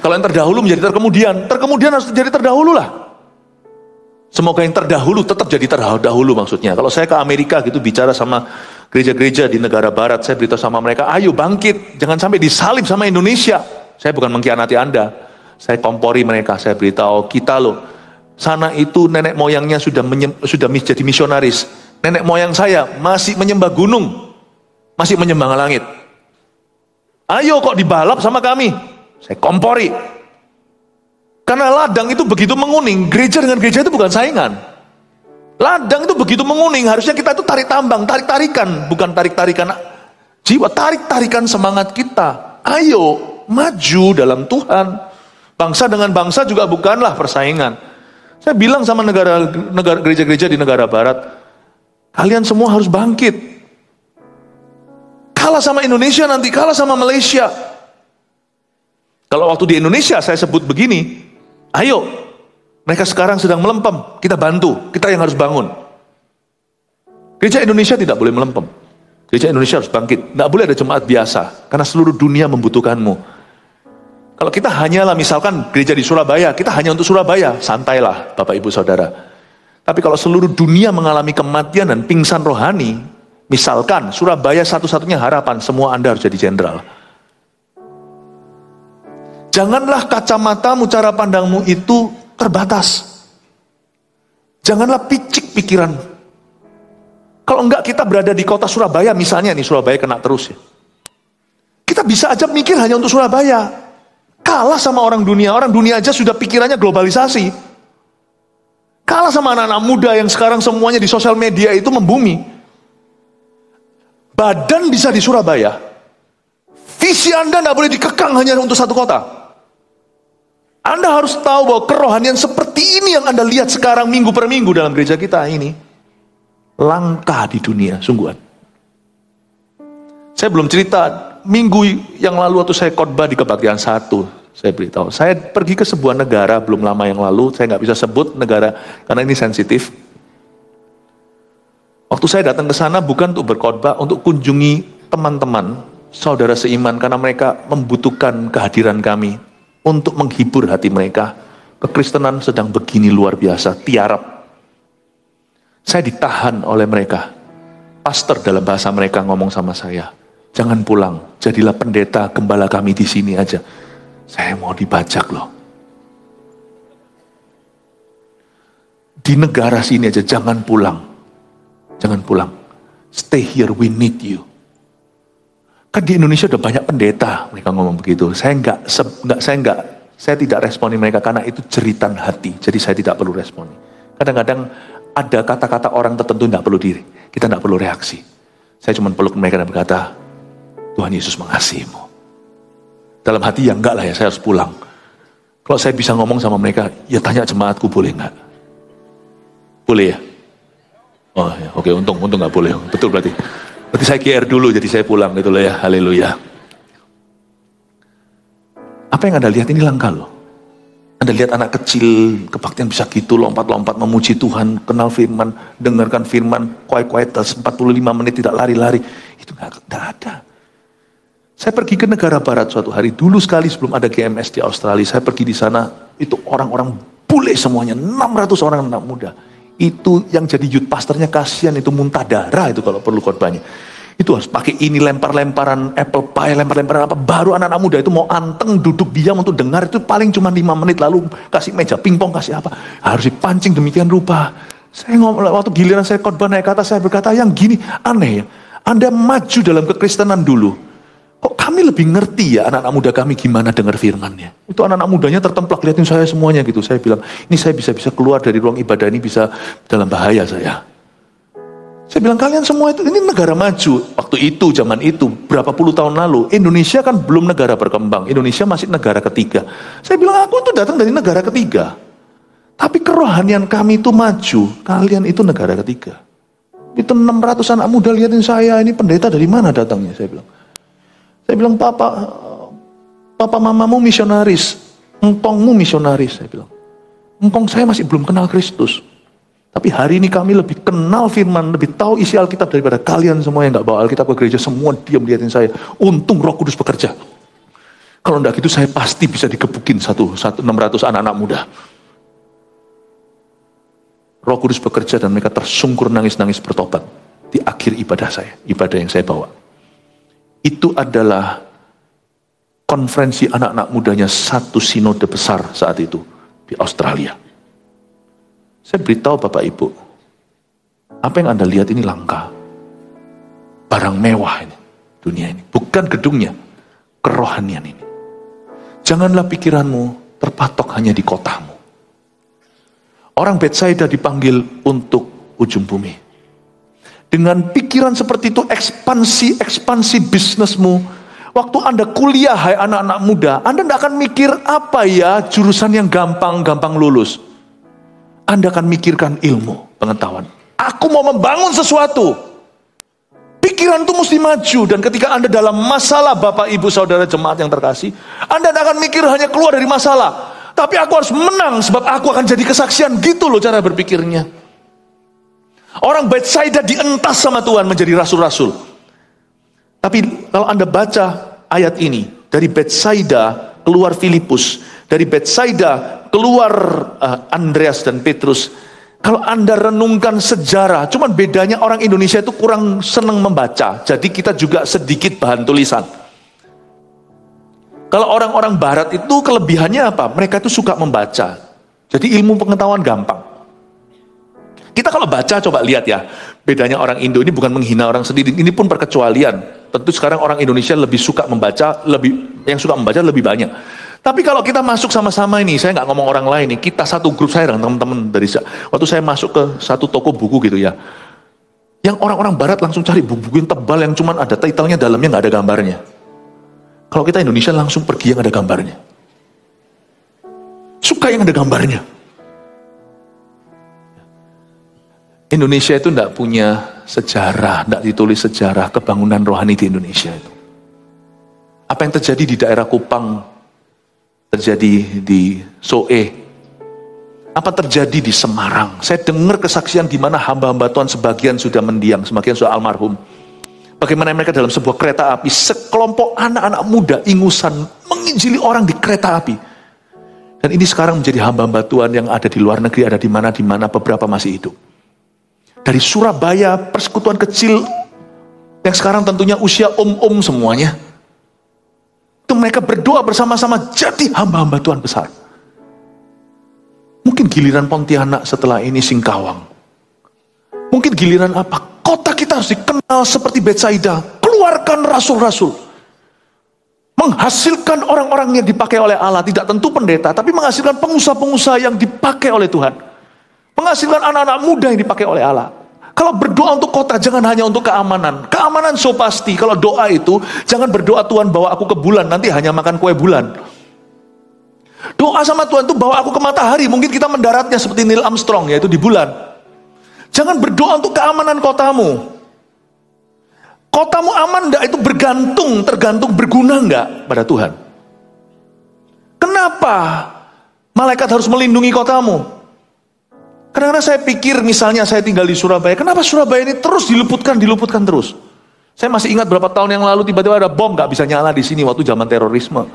Speaker 1: Kalau yang terdahulu menjadi terkemudian, terkemudian harus jadi terdahulu lah. Semoga yang terdahulu tetap jadi terdahulu maksudnya. Kalau saya ke Amerika gitu bicara sama gereja-gereja di negara barat, saya beritahu sama mereka, ayo bangkit, jangan sampai disalib sama Indonesia. Saya bukan mengkhianati Anda, saya kompori mereka, saya beritahu kita loh, sana itu nenek moyangnya sudah menjadi misionaris. Nenek moyang saya masih menyembah gunung, masih menyembah langit. Ayo kok dibalap sama kami, saya kompori. Karena ladang itu begitu menguning, gereja dengan gereja itu bukan saingan. Ladang itu begitu menguning, harusnya kita itu tarik tambang, tarik-tarikan, bukan tarik-tarikan jiwa, tarik-tarikan semangat kita. Ayo, maju dalam Tuhan. Bangsa dengan bangsa juga bukanlah persaingan. Saya bilang sama negara gereja-gereja di negara barat, kalian semua harus bangkit. Kalah sama Indonesia nanti, kalah sama Malaysia. Kalau waktu di Indonesia saya sebut begini, ayo, mereka sekarang sedang melempem, kita bantu, kita yang harus bangun. Gereja Indonesia tidak boleh melempem. Gereja Indonesia harus bangkit. Tidak boleh ada jemaat biasa, karena seluruh dunia membutuhkanmu. Kalau kita hanyalah misalkan gereja di Surabaya, kita hanya untuk Surabaya, santailah Bapak Ibu Saudara. Tapi kalau seluruh dunia mengalami kematian dan pingsan rohani, misalkan Surabaya satu-satunya harapan, semua Anda harus jadi jenderal. Janganlah kacamatamu, cara pandangmu itu terbatas. Janganlah picik pikiran. Kalau enggak kita berada di kota Surabaya, misalnya nih Surabaya kena terus ya. Kita bisa aja mikir hanya untuk Surabaya. Kalah sama orang dunia aja sudah pikirannya globalisasi. Kalah sama anak-anak muda yang sekarang semuanya di sosial media itu membumi. Badan bisa di Surabaya. Visi Anda tidak boleh dikekang hanya untuk satu kota. Anda harus tahu bahwa kerohanian seperti ini yang Anda lihat sekarang minggu per minggu dalam gereja kita ini langka di dunia, sungguhan. Saya belum cerita, minggu yang lalu waktu saya khotbah di Kebaktian 1, saya beritahu, saya pergi ke sebuah negara belum lama yang lalu, saya nggak bisa sebut negara karena ini sensitif. Waktu saya datang ke sana bukan untuk berkhotbah, untuk kunjungi teman-teman, saudara seiman, karena mereka membutuhkan kehadiran kami untuk menghibur hati mereka. Kekristenan sedang begini luar biasa, tiarap. Saya ditahan oleh mereka. Pastor dalam bahasa mereka ngomong sama saya, jangan pulang, jadilah pendeta gembala kami di sini aja. Saya mau dibajak loh. Di negara sini aja, jangan pulang. Jangan pulang. Stay here, we need you. Kan di Indonesia udah banyak pendeta, mereka ngomong begitu. Saya tidak responi mereka karena itu jeritan hati. Jadi saya tidak perlu responi. Kadang-kadang ada kata-kata orang tertentu tidak perlu diri. Kita tidak perlu reaksi. Saya cuma peluk mereka dan berkata, Tuhan Yesus mengasihimu. Dalam hati ya enggak lah ya, saya harus pulang. Kalau saya bisa ngomong sama mereka, ya tanya jemaatku boleh enggak? Boleh ya? Oh ya, oke, untung nggak boleh. Betul berarti saya GR dulu, jadi saya pulang gitu loh ya. Haleluya. Apa yang Anda lihat ini langka loh. Anda lihat anak kecil kebaktian bisa gitu, lompat-lompat memuji Tuhan, kenal firman, dengarkan firman, quiet 45 menit tidak lari-lari. Itu nggak ada. Saya pergi ke negara barat suatu hari, dulu sekali sebelum ada GMS di Australia, saya pergi di sana, itu orang-orang bule semuanya, 600 orang anak muda. Itu yang jadi youth pastornya kasihan, itu muntah darah itu kalau perlu khotbahnya. Itu harus pakai ini, lempar-lemparan apple pie, lempar-lemparan apa, baru anak-anak muda itu mau anteng, duduk diam untuk dengar, itu paling cuma 5 menit, lalu kasih meja pingpong, kasih apa, harus dipancing demikian rupa. Saya ngomong, waktu giliran saya khotbah naik ke atas, saya berkata, yang gini, aneh ya, Anda maju dalam kekristenan dulu, kok kami lebih ngerti ya anak-anak muda kami gimana dengar firmannya. Itu anak-anak mudanya tertemplak, liatin saya semuanya gitu. Saya bilang, ini saya bisa keluar dari ruang ibadah ini bisa dalam bahaya saya. Saya bilang, kalian semua itu, ini negara maju. Waktu itu, zaman itu, berapa puluh tahun lalu, Indonesia kan belum negara berkembang. Indonesia masih negara ketiga. Saya bilang, aku itu datang dari negara ketiga. Tapi kerohanian kami itu maju, kalian itu negara ketiga. Itu 600 anak muda liatin saya, ini pendeta dari mana datangnya, saya bilang. Saya bilang, papa mamamu misionaris, engkongmu misionaris, saya bilang. Engkong saya masih belum kenal Kristus. Tapi hari ini kami lebih kenal firman, lebih tahu isi Alkitab daripada kalian semua yang gak bawa Alkitab ke gereja, semua diam liatin saya. Untung Roh Kudus bekerja. Kalau enggak gitu saya pasti bisa digebukin 600 anak-anak muda. Roh Kudus bekerja dan mereka tersungkur nangis-nangis bertobat di akhir ibadah saya, ibadah yang saya bawa. Itu adalah konferensi anak-anak mudanya satu sinode besar saat itu di Australia. Saya beritahu Bapak Ibu, apa yang Anda lihat ini langka. Barang mewah ini, dunia ini. Bukan gedungnya, kerohanian ini. Janganlah pikiranmu terpatok hanya di kotamu. Orang Betsaida dipanggil untuk ujung bumi. Dengan pikiran seperti itu, ekspansi bisnismu. Waktu Anda kuliah, hai anak-anak muda, Anda tidak akan mikir apa ya jurusan yang gampang lulus. Anda akan mikirkan ilmu, pengetahuan. Aku mau membangun sesuatu. Pikiran itu mesti maju. Dan ketika Anda dalam masalah, Bapak, Ibu, Saudara, jemaat yang terkasih, Anda tidak akan mikir hanya keluar dari masalah. Tapi aku harus menang, sebab aku akan jadi kesaksian. Gitu loh cara berpikirnya. Orang Betsaida dientas sama Tuhan menjadi rasul-rasul. Tapi kalau Anda baca ayat ini, dari Betsaida keluar Filipus, dari Betsaida keluar Andreas dan Petrus. Kalau Anda renungkan sejarah, cuman bedanya orang Indonesia itu kurang senang membaca. Jadi kita juga sedikit bahan tulisan. Kalau orang-orang barat itu kelebihannya apa? Mereka itu suka membaca. Jadi ilmu pengetahuan gampang. Kita kalau baca coba lihat ya, bedanya orang Indo ini bukan menghina orang sendiri, ini pun perkecualian. Tentu sekarang orang Indonesia lebih suka membaca, yang suka membaca lebih banyak. Tapi kalau kita masuk sama-sama ini, saya nggak ngomong orang lain nih, kita satu grup saya dengan teman-teman dari waktu saya masuk ke satu toko buku gitu ya, yang orang-orang barat langsung cari buku yang tebal yang cuman ada titlenya, dalamnya nggak ada gambarnya. Kalau kita Indonesia langsung pergi yang ada gambarnya, suka yang ada gambarnya. Indonesia itu tidak punya sejarah, tidak ditulis sejarah kebangunan rohani di Indonesia itu. Apa yang terjadi di daerah Kupang, terjadi di Soe, apa terjadi di Semarang. Saya dengar kesaksian di mana hamba-hamba Tuhan sebagian sudah mendiang, sebagian sudah almarhum. Bagaimana mereka dalam sebuah kereta api, sekelompok anak-anak muda ingusan menginjili orang di kereta api. Dan ini sekarang menjadi hamba-hamba Tuhan yang ada di luar negeri, ada di mana beberapa masih hidup. Dari Surabaya, persekutuan kecil yang sekarang tentunya usia semuanya. Itu mereka berdoa bersama-sama jadi hamba-hamba Tuhan besar. Mungkin giliran Pontianak setelah ini Singkawang. Mungkin giliran apa? Kota kita harus dikenal seperti Betsaida. Keluarkan rasul-rasul. Menghasilkan orang-orang yang dipakai oleh Allah. Tidak tentu pendeta, tapi menghasilkan pengusaha-pengusaha yang dipakai oleh Tuhan. Menghasilkan anak-anak muda yang dipakai oleh Allah. Kalau berdoa untuk kota, jangan hanya untuk keamanan. Keamanan so pasti. Kalau doa itu, jangan berdoa Tuhan bawa aku ke bulan, nanti hanya makan kue bulan. Doa sama Tuhan itu bawa aku ke matahari. Mungkin kita mendaratnya seperti Neil Armstrong, yaitu di bulan. Jangan berdoa untuk keamanan kotamu. Kotamu aman enggak? Itu tergantung berguna enggak pada Tuhan. Kenapa malaikat harus melindungi kotamu? Kadang-kadang saya pikir, misalnya saya tinggal di Surabaya, kenapa Surabaya ini terus diluputkan terus? Saya masih ingat berapa tahun yang lalu tiba-tiba ada bom nggak bisa nyala di sini waktu zaman terorisme.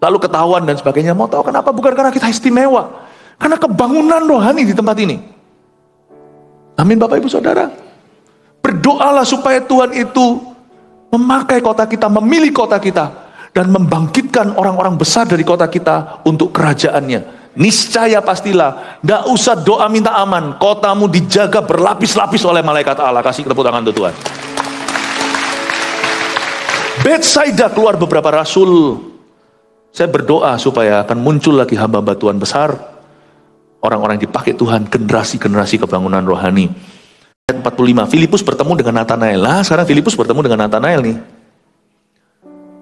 Speaker 1: Lalu ketahuan dan sebagainya. Mau tahu kenapa? Bukan karena kita istimewa, karena kebangunan rohani di tempat ini. Amin, Bapak Ibu Saudara. Berdoalah supaya Tuhan itu memakai kota kita, memilih kota kita, dan membangkitkan orang-orang besar dari kota kita untuk kerajaannya. Niscaya pastilah, tidak usah doa minta aman, kotamu dijaga berlapis-lapis oleh malaikat Allah. Kasih tepuk tangan untuk Tuhan. Betsaida keluar beberapa rasul. Saya berdoa supaya akan muncul lagi hamba-hamba Tuhan besar, orang-orang yang dipakai Tuhan, generasi-generasi kebangunan rohani. Ayat 45, Filipus bertemu dengan Natanael. Sekarang Filipus bertemu dengan Natanael nih,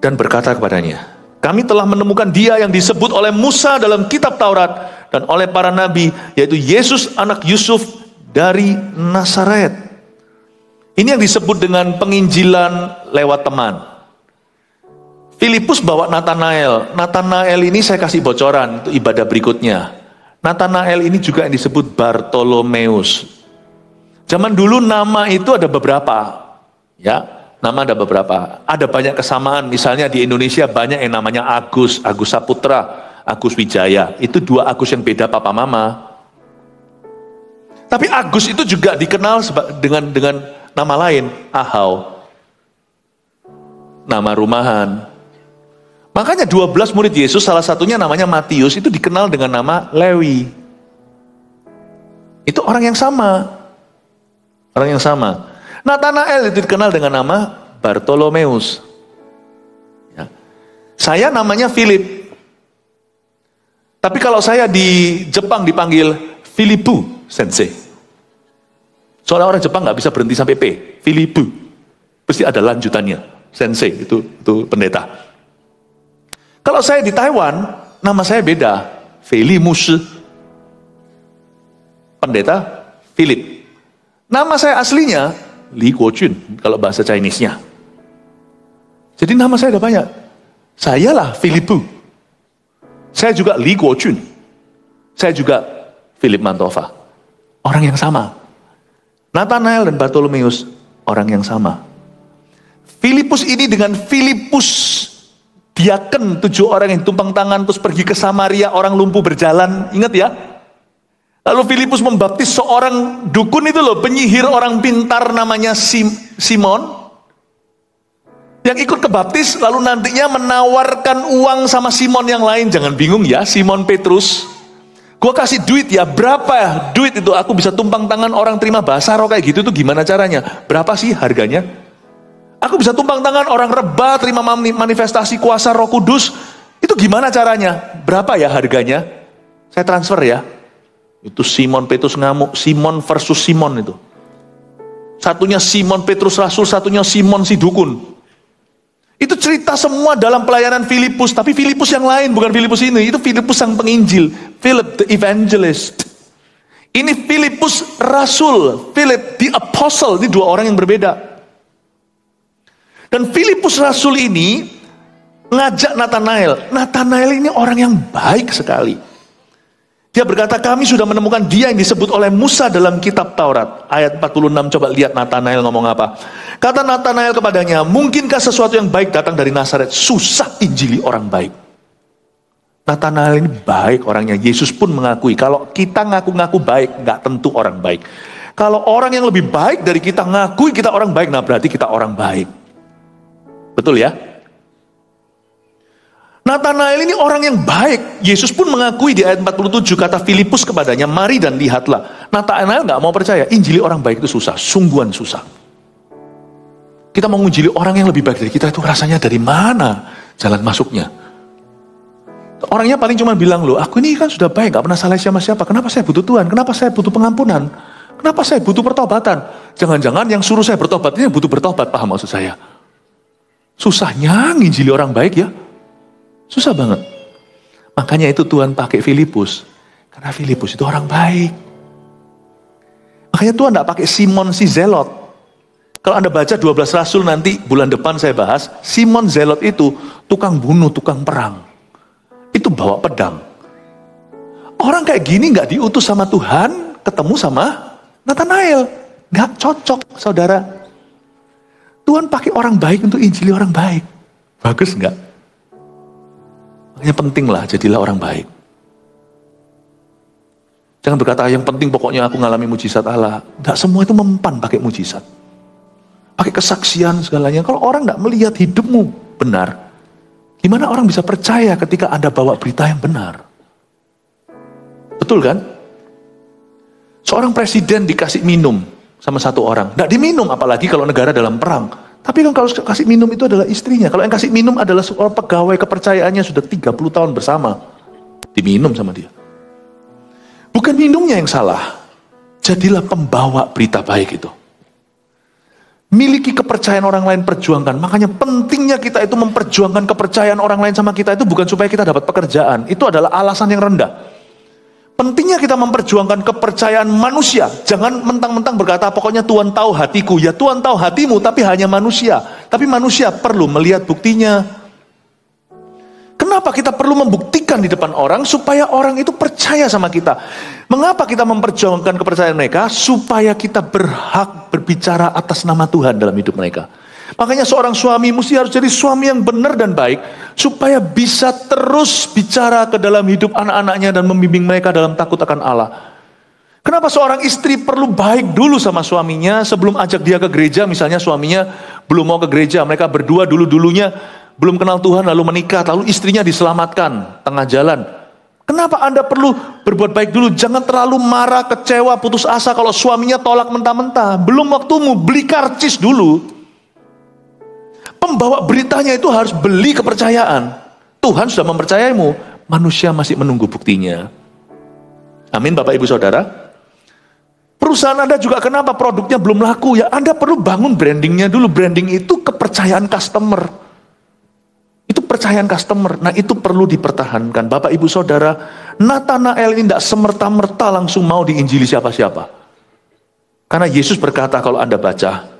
Speaker 1: dan berkata kepadanya, kami telah menemukan dia yang disebut oleh Musa dalam kitab Taurat dan oleh para nabi, yaitu Yesus anak Yusuf dari Nazaret. Ini yang disebut dengan penginjilan lewat teman. Filipus bawa Natanael. Natanael ini saya kasih bocoran, itu ibadah berikutnya. Natanael ini juga yang disebut Bartolomeus. Zaman dulu nama itu ada beberapa, ya. Nama ada beberapa. Ada banyak kesamaan. Misalnya di Indonesia banyak yang namanya Agus, Agus Saputra, Agus Wijaya. Itu dua Agus yang beda papa mama. Tapi Agus itu juga dikenal dengan nama lain, Ahau. Nama rumahan. Makanya 12 murid Yesus, salah satunya namanya Matius, itu dikenal dengan nama Lewi. Itu orang yang sama. Orang yang sama. Nathanael itu dikenal dengan nama Bartolomeus. Ya. Saya namanya Philip. Tapi kalau saya di Jepang dipanggil Philippu Sensei. Soalnya orang Jepang nggak bisa berhenti sampai P. Philippu. Pasti ada lanjutannya. Sensei itu pendeta. Kalau saya di Taiwan, nama saya beda. Felimus. Pendeta Philip. Nama saya aslinya Li Guojun, kalau bahasa Chinese-nya. Jadi nama saya ada banyak. Sayalah Philippu. Saya juga Li Guojun. Saya juga Philip Mantova. Orang yang sama. Nathanael dan Bartolomeus, orang yang sama. Filipus ini dengan Filipus, diaken 7 orang yang tumpang tangan terus pergi ke Samaria, orang lumpuh berjalan. Ingat ya? Lalu Filipus membaptis seorang dukun itu loh, penyihir orang pintar namanya Simon. Yang ikut kebaptis, lalu nantinya menawarkan uang sama Simon yang lain. Jangan bingung ya, Simon Petrus. Gua kasih duit ya, berapa ya duit itu? Aku bisa tumpang tangan orang terima bahasa roh kayak gitu, itu gimana caranya? Berapa sih harganya? Aku bisa tumpang tangan orang reba terima manifestasi kuasa Roh Kudus. Itu gimana caranya? Berapa ya harganya? Saya transfer ya. Itu Simon Petrus ngamuk, Simon versus Simon itu. Satunya Simon Petrus Rasul, satunya Simon si dukun. Itu cerita semua dalam pelayanan Filipus, tapi Filipus yang lain, bukan Filipus ini. Itu Filipus sang penginjil, Philip the evangelist. Ini Filipus Rasul, Philip the apostle, ini dua orang yang berbeda. Dan Filipus Rasul ini ngajak Nathanael. Nathanael ini orang yang baik sekali. Dia berkata, kami sudah menemukan dia yang disebut oleh Musa dalam kitab Taurat. Ayat 46, coba lihat Nathanael ngomong apa. Kata Nathanael kepadanya, mungkinkah sesuatu yang baik datang dari Nazaret? Susah injili orang baik. Nathanael ini baik orangnya. Yesus pun mengakui, kalau kita ngaku-ngaku baik, nggak tentu orang baik. Kalau orang yang lebih baik dari kita ngakui kita orang baik, nah berarti kita orang baik. Betul ya? Nathanael ini orang yang baik. Yesus pun mengakui di ayat 47, kata Filipus kepadanya, mari dan lihatlah. Nathanael gak mau percaya, injili orang baik itu susah, sungguhan susah. Kita mau menginjili orang yang lebih baik dari kita, itu rasanya dari mana jalan masuknya? Orangnya paling cuma bilang, loh aku ini kan sudah baik, gak pernah salah sama siapa, kenapa saya butuh Tuhan, kenapa saya butuh pengampunan, kenapa saya butuh pertobatan? Jangan-jangan yang suruh saya bertobat ini yang butuh bertobat, paham maksud saya? Susahnya nginjili orang baik ya. Susah banget. Makanya itu Tuhan pakai Filipus. Karena Filipus itu orang baik. Makanya Tuhan tidak pakai Simon si Zelot. Kalau Anda baca 12 Rasul nanti bulan depan saya bahas. Simon Zelot itu tukang bunuh, tukang perang. Itu bawa pedang. Orang kayak gini gak diutus sama Tuhan, ketemu sama Nathanael. Gak cocok saudara. Tuhan pakai orang baik untuk injili orang baik. Bagus gak? Makanya pentinglah jadilah orang baik. Jangan berkata yang penting pokoknya aku ngalami mujizat Allah. Tidak semua itu mempan pakai mujizat. Pakai kesaksian segalanya. Kalau orang tidak melihat hidupmu benar, gimana orang bisa percaya ketika Anda bawa berita yang benar? Betul kan? Seorang presiden dikasih minum sama satu orang. Tidak diminum apalagi kalau negara dalam perang. Tapi kan kalau kasih minum itu adalah istrinya. Kalau yang kasih minum adalah seorang pegawai kepercayaannya sudah 30 tahun bersama. Diminum sama dia. Bukan minumnya yang salah. Jadilah pembawa berita baik itu. Miliki kepercayaan orang lain, perjuangkan. Makanya pentingnya kita itu memperjuangkan kepercayaan orang lain sama kita itu bukan supaya kita dapat pekerjaan. Itu adalah alasan yang rendah. Pentingnya kita memperjuangkan kepercayaan manusia. Jangan mentang-mentang berkata, pokoknya Tuhan tahu hatiku. Ya Tuhan tahu hatimu, tapi hanya manusia. Tapi manusia perlu melihat buktinya. Kenapa kita perlu membuktikan di depan orang, supaya orang itu percaya sama kita? Mengapa kita memperjuangkan kepercayaan mereka? Supaya kita berhak berbicara atas nama Tuhan dalam hidup mereka. Makanya seorang suami mesti harus jadi suami yang benar dan baik, supaya bisa terus bicara ke dalam hidup anak-anaknya dan membimbing mereka dalam takut akan Allah. Kenapa seorang istri perlu baik dulu sama suaminya sebelum ajak dia ke gereja? Misalnya suaminya belum mau ke gereja, mereka berdua dulu-dulunya belum kenal Tuhan, lalu menikah, lalu istrinya diselamatkan tengah jalan. Kenapa Anda perlu berbuat baik dulu? Jangan terlalu marah, kecewa, putus asa kalau suaminya tolak mentah-mentah. Belum waktumu, beli karcis dulu. Pembawa beritanya itu harus beli kepercayaan. Tuhan sudah mempercayaimu, manusia masih menunggu buktinya. Amin Bapak Ibu Saudara. Perusahaan Anda juga kenapa produknya belum laku? Ya Anda perlu bangun brandingnya dulu. Branding itu kepercayaan customer. Itu percayaan customer. Nah itu perlu dipertahankan. Bapak Ibu Saudara, Nathanael ini tidak semerta-merta langsung mau diinjili siapa-siapa. Karena Yesus berkata, kalau Anda baca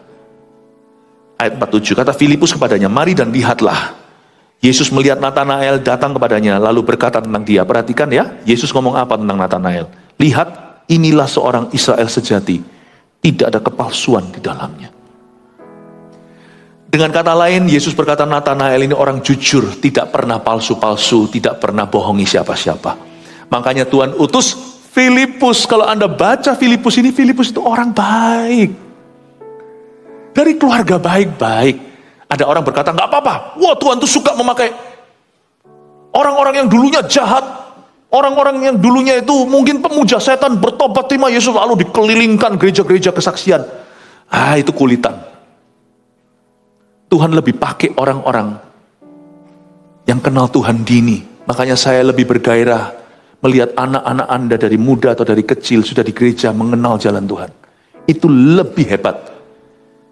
Speaker 1: ayat 47, kata Filipus kepadanya, mari dan lihatlah. Yesus melihat Nathanael datang kepadanya, lalu berkata tentang dia. Perhatikan ya, Yesus ngomong apa tentang Nathanael. Lihat, inilah seorang Israel sejati. Tidak ada kepalsuan di dalamnya. Dengan kata lain, Yesus berkata Nathanael ini orang jujur, tidak pernah palsu-palsu, tidak pernah bohongi siapa-siapa. Makanya Tuhan utus Filipus. Kalau Anda baca Filipus ini, Filipus itu orang baik. Dari keluarga baik-baik. Ada orang berkata, nggak apa-apa. Wah, Tuhan tuh suka memakai orang-orang yang dulunya jahat. Orang-orang yang dulunya itu mungkin pemuja setan, bertobat terima Yesus, lalu dikelilingkan gereja-gereja kesaksian. Itu kulitan. Tuhan lebih pakai orang-orang yang kenal Tuhan dini. Makanya saya lebih bergairah melihat anak-anak Anda dari muda atau dari kecil sudah di gereja mengenal jalan Tuhan. Itu lebih hebat.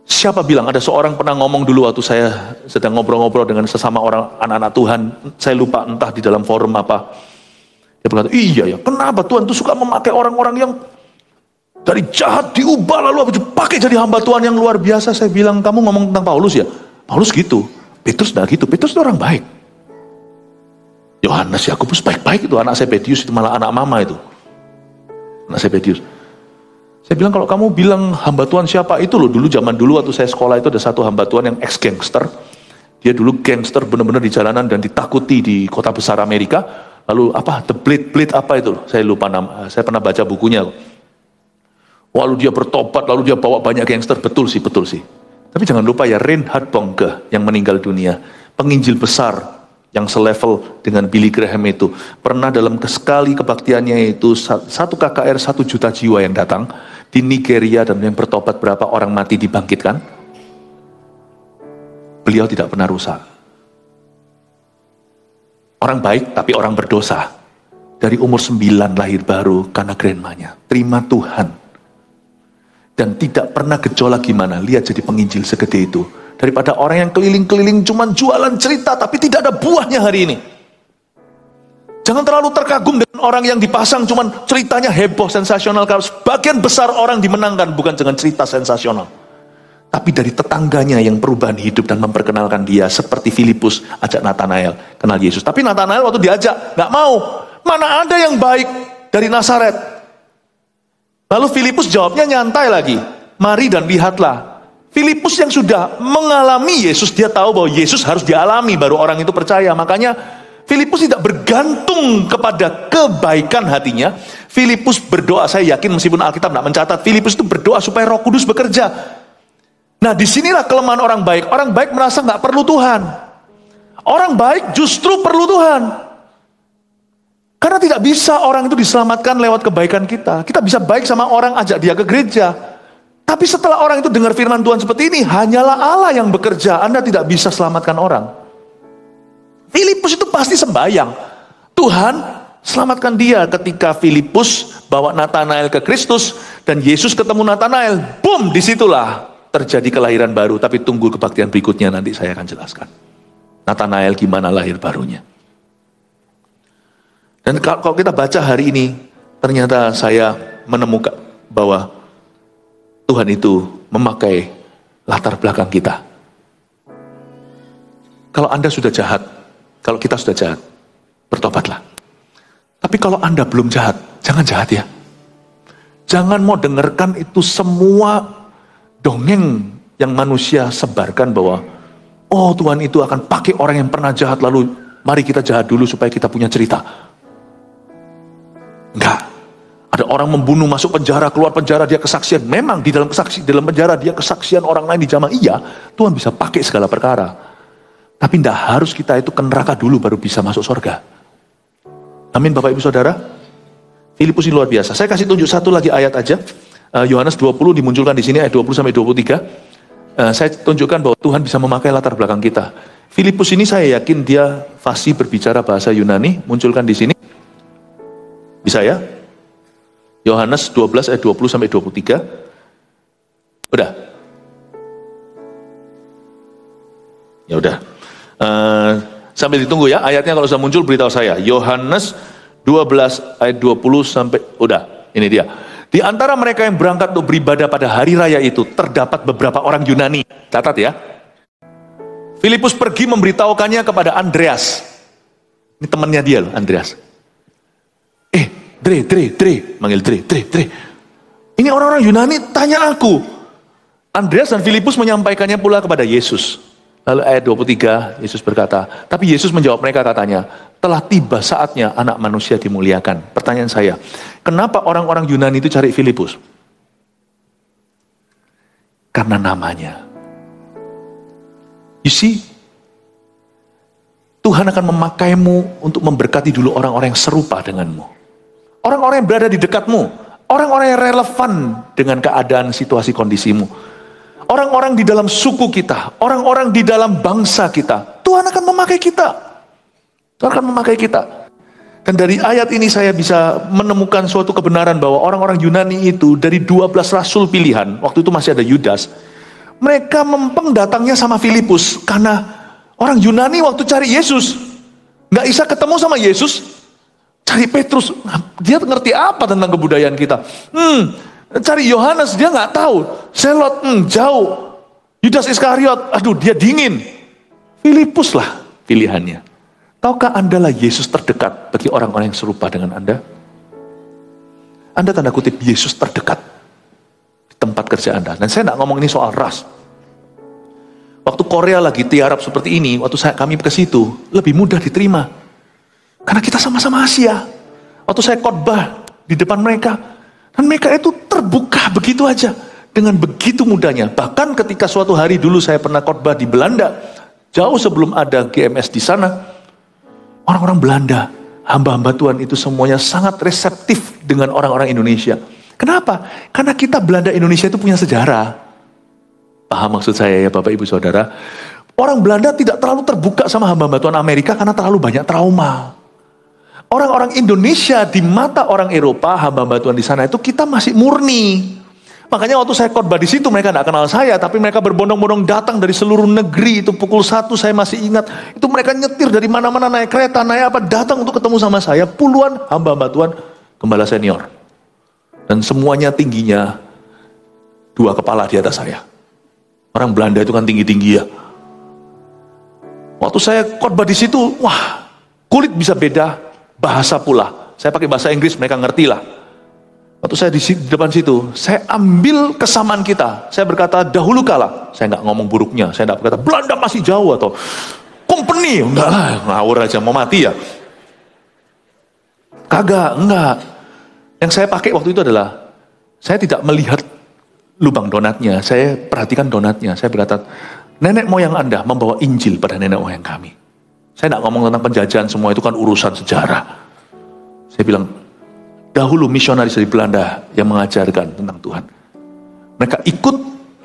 Speaker 1: Siapa bilang, ada seorang pernah ngomong dulu waktu saya sedang ngobrol-ngobrol dengan sesama orang anak-anak Tuhan. Saya lupa entah di dalam forum apa. Dia berkata, iya ya, kenapa Tuhan tuh suka memakai orang-orang yang dari jahat diubah lalu dipakai jadi hamba Tuhan yang luar biasa. Saya bilang, kamu ngomong tentang Paulus ya? Paulus gitu, Petrus enggak gitu. Petrus itu orang baik. Yohanes, Yakobus baik-baik itu. Anak Zebedius itu malah anak mama itu. Anak Zebedius. Saya bilang, kalau kamu bilang hamba Tuhan siapa itu loh. Dulu zaman dulu waktu saya sekolah itu ada satu hamba Tuhan yang ex-gangster. Dia dulu gangster benar-benar di jalanan dan ditakuti di kota besar Amerika. Lalu apa, The Blade apa itu loh. Saya lupa nama, saya pernah baca bukunya. Lalu dia bertobat, lalu dia bawa banyak gangster. Betul sih. Tapi jangan lupa ya, Reinhard Bonke yang meninggal dunia, penginjil besar yang selevel dengan Billy Graham itu, pernah dalam sekali kebaktiannya itu, satu KKR 1 juta jiwa yang datang di Nigeria dan yang bertobat berapa orang mati dibangkitkan. Beliau tidak pernah rusak. Orang baik tapi orang berdosa. Dari umur 9 lahir baru karena grandmanya. Terima Tuhan. Dan tidak pernah gejolak gimana, lihat jadi penginjil segede itu. Daripada orang yang keliling-keliling cuman jualan cerita tapi tidak ada buahnya hari ini. Jangan terlalu terkagum dengan orang yang dipasang cuman ceritanya heboh, sensasional. Kalau sebagian besar orang dimenangkan bukan dengan cerita sensasional, tapi dari tetangganya yang perubahan hidup dan memperkenalkan dia. Seperti Filipus ajak Nathanael kenal Yesus. Tapi Nathanael waktu diajak nggak mau. Mana ada yang baik dari Nazaret? Lalu Filipus jawabnya nyantai lagi. Mari dan lihatlah. Filipus yang sudah mengalami Yesus, dia tahu bahwa Yesus harus dialami baru orang itu percaya. Makanya Filipus tidak bergantung kepada kebaikan hatinya. Filipus berdoa, saya yakin meskipun Alkitab tidak mencatat, Filipus itu berdoa supaya Roh Kudus bekerja. Nah, disinilah kelemahan orang baik. Orang baik merasa nggak perlu Tuhan. Orang baik justru perlu Tuhan. Karena tidak bisa orang itu diselamatkan lewat kebaikan kita. Kita bisa baik sama orang, ajak dia ke gereja. Tapi setelah orang itu dengar firman Tuhan seperti ini, hanyalah Allah yang bekerja. Anda tidak bisa selamatkan orang. Filipus itu pasti sembahyang. Tuhan selamatkan dia. Ketika Filipus bawa Nathanael ke Kristus dan Yesus ketemu Nathanael, boom, disitulah terjadi kelahiran baru. Tapi tunggu kebaktian berikutnya, nanti saya akan jelaskan. Nathanael gimana lahir barunya. Dan kalau kita baca hari ini, ternyata saya menemukan bahwa Tuhan itu memakai latar belakang kita. Kalau Anda sudah jahat, kalau kita sudah jahat, bertobatlah. Tapi kalau Anda belum jahat, jangan jahat ya. Jangan mau dengarkan itu semua dongeng yang manusia sebarkan bahwa, oh Tuhan itu akan pakai orang yang pernah jahat, lalu mari kita jahat dulu supaya kita punya cerita. Enggak. Ada orang membunuh, masuk penjara, keluar penjara, dia kesaksian. Memang di dalam penjara dia kesaksian orang lain dijamah. Iya, Tuhan bisa pakai segala perkara. Tapi tidak harus kita itu ke neraka dulu baru bisa masuk surga. Amin Bapak Ibu Saudara. Filipus ini luar biasa. Saya kasih tunjuk satu lagi ayat aja. Yohanes 20 dimunculkan di sini ayat 20 sampai 23. Saya tunjukkan bahwa Tuhan bisa memakai latar belakang kita. Filipus ini saya yakin dia fasih berbicara bahasa Yunani. Munculkan di sini. Bisa ya? Yohanes 12 ayat 20 sampai 23. Udah. Ya udah. Sambil ditunggu ya, ayatnya kalau sudah muncul beritahu saya. Yohanes 12 ayat 20 sampai, udah, ini dia. Di antara mereka yang berangkat untuk beribadah pada hari raya itu, terdapat beberapa orang Yunani. Catat ya. Filipus pergi memberitahukannya kepada Andreas. Ini temannya dia loh, Andreas. Dre, manggil Dre. Ini orang-orang Yunani tanya aku. Andreas dan Filipus menyampaikannya pula kepada Yesus. Lalu ayat 23, Yesus berkata, tapi Yesus menjawab mereka katanya, telah tiba saatnya anak manusia dimuliakan. Pertanyaan saya, kenapa orang-orang Yunani itu cari Filipus? Karena namanya. You see, Tuhan akan memakaimu untuk memberkati dulu orang-orang yang serupa denganmu. Orang-orang yang berada di dekatmu, orang-orang yang relevan dengan keadaan situasi kondisimu. Orang-orang di dalam suku kita, orang-orang di dalam bangsa kita. Tuhan akan memakai kita. Tuhan akan memakai kita. Dan dari ayat ini saya bisa menemukan suatu kebenaran bahwa orang-orang Yunani itu dari 12 rasul pilihan, waktu itu masih ada Yudas, mereka mempeng datangnya sama Filipus karena orang Yunani waktu cari Yesus nggak bisa ketemu sama Yesus, cari Petrus, dia ngerti apa tentang kebudayaan kita. Cari Yohanes, dia nggak tahu. Selot, jauh. Yudas Iskariot, aduh dia dingin. Filipus lah pilihannya. Tahukah Anda lah Yesus terdekat bagi orang-orang yang serupa dengan Anda? Anda tanda kutip Yesus terdekat di tempat kerja Anda. Dan saya nggak ngomong ini soal ras. Waktu Korea lagi tiarap seperti ini, waktu kami ke situ, lebih mudah diterima. Karena kita sama-sama Asia. Waktu saya khotbah di depan mereka, dan mereka itu terbuka begitu aja. Dengan begitu mudahnya. Bahkan ketika suatu hari dulu saya pernah khotbah di Belanda, jauh sebelum ada GMS di sana, orang-orang Belanda, hamba-hamba Tuhan itu semuanya sangat reseptif dengan orang-orang Indonesia. Kenapa? Karena kita Belanda Indonesia itu punya sejarah. Paham maksud saya ya Bapak Ibu Saudara? Orang Belanda tidak terlalu terbuka sama hamba-hamba Tuhan Amerika karena terlalu banyak trauma. Orang-orang Indonesia di mata orang Eropa, hamba-hamba Tuhan di sana itu kita masih murni. Makanya waktu saya khotbah di situ mereka tidak kenal saya, tapi mereka berbondong-bondong datang dari seluruh negeri. Itu pukul 1 saya masih ingat. Itu mereka nyetir dari mana-mana, naik kereta, naik apa, datang untuk ketemu sama saya. Puluhan hamba-hamba Tuhan, gembala senior. Dan semuanya tingginya 2 kepala di atas saya. Orang Belanda itu kan tinggi-tinggi ya. Waktu saya khotbah di situ, wah, kulit bisa beda. Bahasa pula, saya pakai bahasa Inggris, mereka ngerti lah. Waktu saya di depan situ, saya ambil kesamaan kita. Saya berkata, dahulu kala, saya nggak ngomong buruknya, saya nggak berkata, Belanda masih jauh atau company, enggak lah, ngawur aja, mau mati ya. Kagak, enggak. Yang saya pakai waktu itu adalah, saya tidak melihat lubang donatnya, saya perhatikan donatnya. Saya berkata, nenek moyang Anda membawa Injil pada nenek moyang kami. Saya tidak ngomong tentang penjajahan, semua itu kan urusan sejarah. Saya bilang, dahulu misionaris dari Belanda yang mengajarkan tentang Tuhan. Mereka ikut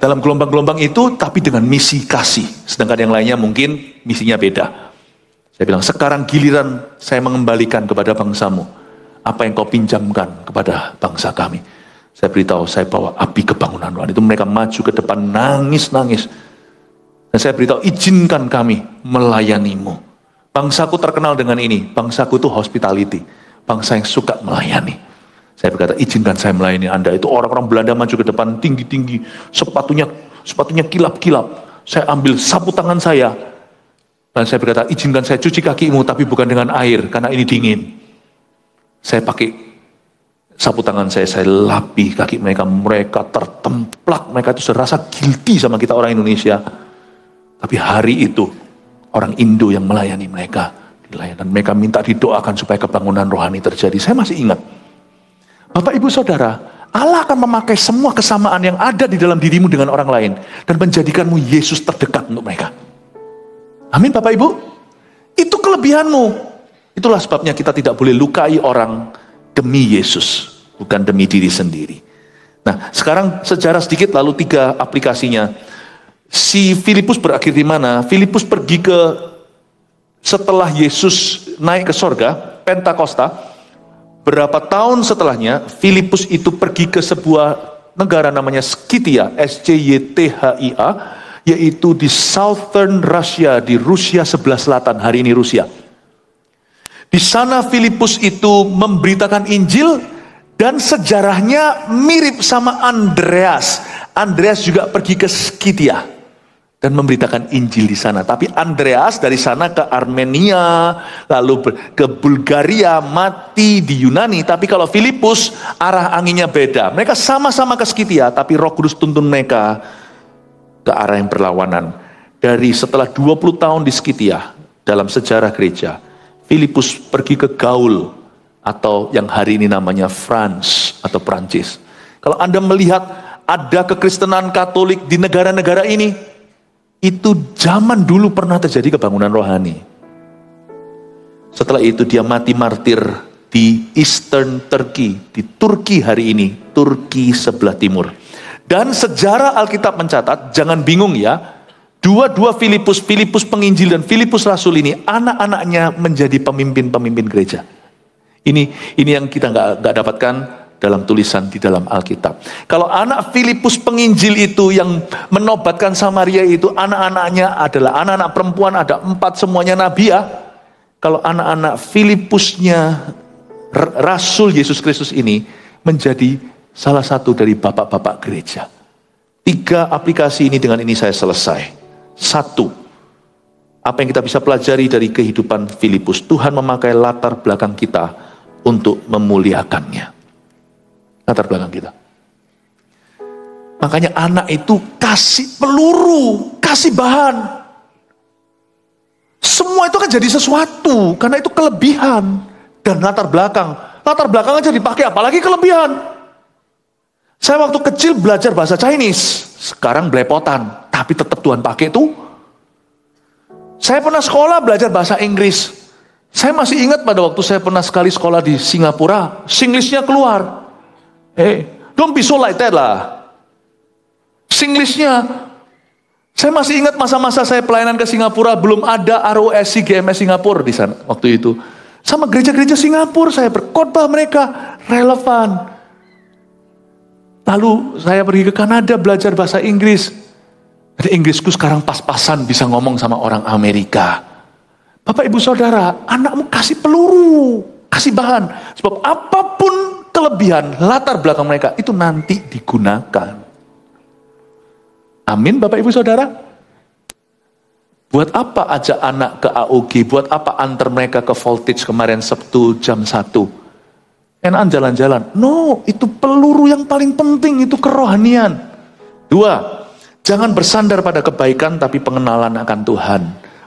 Speaker 1: dalam gelombang-gelombang itu, tapi dengan misi kasih. Sedangkan yang lainnya mungkin misinya beda. Saya bilang, sekarang giliran saya mengembalikan kepada bangsamu. Apa yang kau pinjamkan kepada bangsa kami. Saya beritahu, saya bawa api kebangunan Tuhan. Itu mereka maju ke depan, nangis-nangis. Dan saya beritahu, izinkan kami melayanimu. Bangsaku terkenal dengan ini, bangsaku itu hospitality, bangsa yang suka melayani. Saya berkata, izinkan saya melayani Anda. Itu orang-orang Belanda maju ke depan, tinggi-tinggi, sepatunya kilap-kilap. Saya ambil sapu tangan saya, dan saya berkata, izinkan saya cuci kakimu, tapi bukan dengan air, karena ini dingin. Saya pakai sapu tangan saya lapi kaki mereka. Mereka tertemplak, mereka itu serasa guilty sama kita orang Indonesia. Tapi hari itu, orang Indo yang melayani mereka. Dan mereka minta didoakan supaya kebangunan rohani terjadi. Saya masih ingat. Bapak, Ibu, Saudara, Allah akan memakai semua kesamaan yang ada di dalam dirimu dengan orang lain dan menjadikanmu Yesus terdekat untuk mereka. Amin, Bapak Ibu. Itu kelebihanmu. Itulah sebabnya kita tidak boleh lukai orang demi Yesus, bukan demi diri sendiri. Nah, sekarang sejarah sedikit, lalu 3 aplikasinya. Si Filipus berakhir di mana? Filipus pergi setelah Yesus naik ke sorga, Pentakosta. Berapa tahun setelahnya, Filipus itu pergi ke sebuah negara namanya Skythia, SCYTHIA, yaitu di Southern Russia, di Rusia sebelah selatan, hari ini Rusia. Di sana Filipus itu memberitakan Injil, dan sejarahnya mirip sama Andreas. Andreas juga pergi ke Skythia dan memberitakan Injil di sana. Tapi Andreas dari sana ke Armenia, lalu ke Bulgaria, mati di Yunani. Tapi kalau Filipus, arah anginnya beda. Mereka sama-sama ke Skythia, tapi Roh Kudus tuntun mereka ke arah yang berlawanan. Dari setelah 20 tahun di Skythia, dalam sejarah gereja, Filipus pergi ke Gaul, atau yang hari ini namanya France atau Prancis. Kalau Anda melihat ada kekristenan Katolik di negara-negara ini, itu zaman dulu pernah terjadi kebangunan rohani. Setelah itu dia mati martir di Eastern Turkey, di Turki hari ini, Turki sebelah timur. Dan sejarah Alkitab mencatat, jangan bingung ya, dua-dua Filipus penginjil dan Filipus Rasul ini, anak-anaknya menjadi pemimpin-pemimpin gereja. Ini yang kita nggak dapatkan dalam tulisan di dalam Alkitab. Kalau anak Filipus penginjil itu yang menobatkan Samaria itu, anak-anaknya adalah anak-anak perempuan, ada 4 semuanya nabi ya. Kalau anak-anak Filipusnya Rasul Yesus Kristus ini menjadi salah satu dari bapak-bapak gereja. 3 aplikasi ini, dengan ini saya selesai. 1, apa yang kita bisa pelajari dari kehidupan Filipus? Tuhan memakai latar belakang kita untuk memuliakannya. Latar belakang kita. Makanya anak itu kasih peluru, kasih bahan. Semua itu kan jadi sesuatu, karena itu kelebihan. Dan latar belakang. Latar belakang aja dipakai, apalagi kelebihan. Saya waktu kecil belajar bahasa Chinese. Sekarang belepotan, tapi tetap Tuhan pakai tuh. Saya pernah sekolah belajar bahasa Inggris. Saya masih ingat pada waktu saya pernah sekali sekolah di Singapura, Singlishnya keluar. Don't be so like that lah. Singlishnya. Saya masih ingat masa-masa saya pelayanan ke Singapura, belum ada ROSC GMS Singapura di sana waktu itu. Sama gereja-gereja Singapura, saya berkhotbah mereka relevan. Lalu saya pergi ke Kanada belajar bahasa Inggris. Jadi Inggrisku sekarang pas-pasan bisa ngomong sama orang Amerika. Bapak, Ibu, Saudara, anakmu kasih peluru, kasih bahan. Sebab apapun kelebihan latar belakang mereka itu nanti digunakan. Amin, Bapak, Ibu, Saudara. Buat apa ajak anak ke AOG? Buat apa antar mereka ke Voltage kemarin Sabtu jam 1? Enakan jalan-jalan. No, itu peluru yang paling penting, itu kerohanian. 2, jangan bersandar pada kebaikan tapi pengenalan akan Tuhan.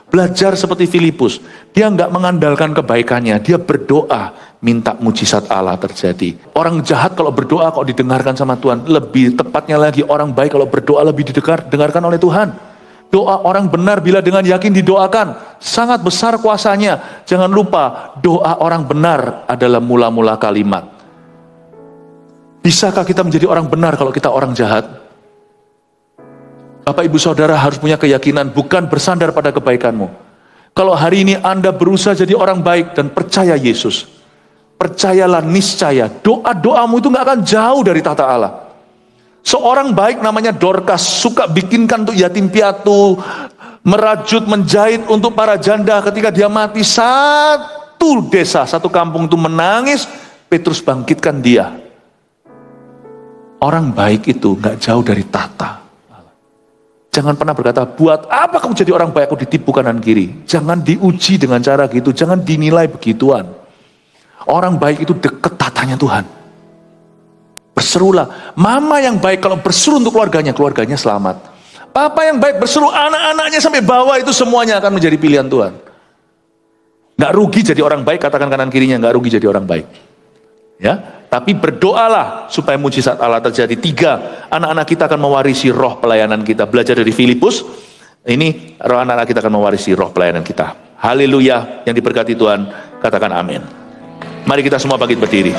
Speaker 1: Belajar seperti Filipus. Dia nggak mengandalkan kebaikannya. Dia berdoa, minta mujizat Allah terjadi. Orang jahat kalau berdoa kok didengarkan sama Tuhan. Lebih tepatnya lagi, orang baik kalau berdoa lebih didengarkan oleh Tuhan. Doa orang benar bila dengan yakin didoakan, sangat besar kuasanya. Jangan lupa, doa orang benar adalah mula-mula kalimat. Bisakah kita menjadi orang benar kalau kita orang jahat? Bapak, Ibu, Saudara harus punya keyakinan, bukan bersandar pada kebaikanmu. Kalau hari ini Anda berusaha jadi orang baik dan percaya Yesus, percayalah niscaya doa-doamu itu gak akan jauh dari tata Allah. Seorang baik namanya Dorcas, suka bikinkan untuk yatim piatu, merajut, menjahit untuk para janda. Ketika dia mati, satu desa, satu kampung itu menangis, Petrus bangkitkan dia. Orang baik itu gak jauh dari tata. Jangan pernah berkata, buat apa kamu jadi orang baik, aku ditipu kanan kiri. Jangan diuji dengan cara gitu, jangan dinilai begituan. Orang baik itu dekat tatanya Tuhan. berserulah. Mama yang baik kalau berseru untuk keluarganya, keluarganya selamat. Papa yang baik berseru anak-anaknya sampai bawah, itu semuanya akan menjadi pilihan Tuhan. Gak rugi jadi orang baik, katakan kanan kirinya, gak rugi jadi orang baik. Ya, tapi berdoalah supaya mujizat Allah terjadi. 3, anak-anak kita akan mewarisi roh pelayanan kita. Belajar dari Filipus, ini roh anak-anak kita akan mewarisi roh pelayanan kita. Haleluya, yang diberkati Tuhan, katakan amin. Mari kita semua bangkit berdiri.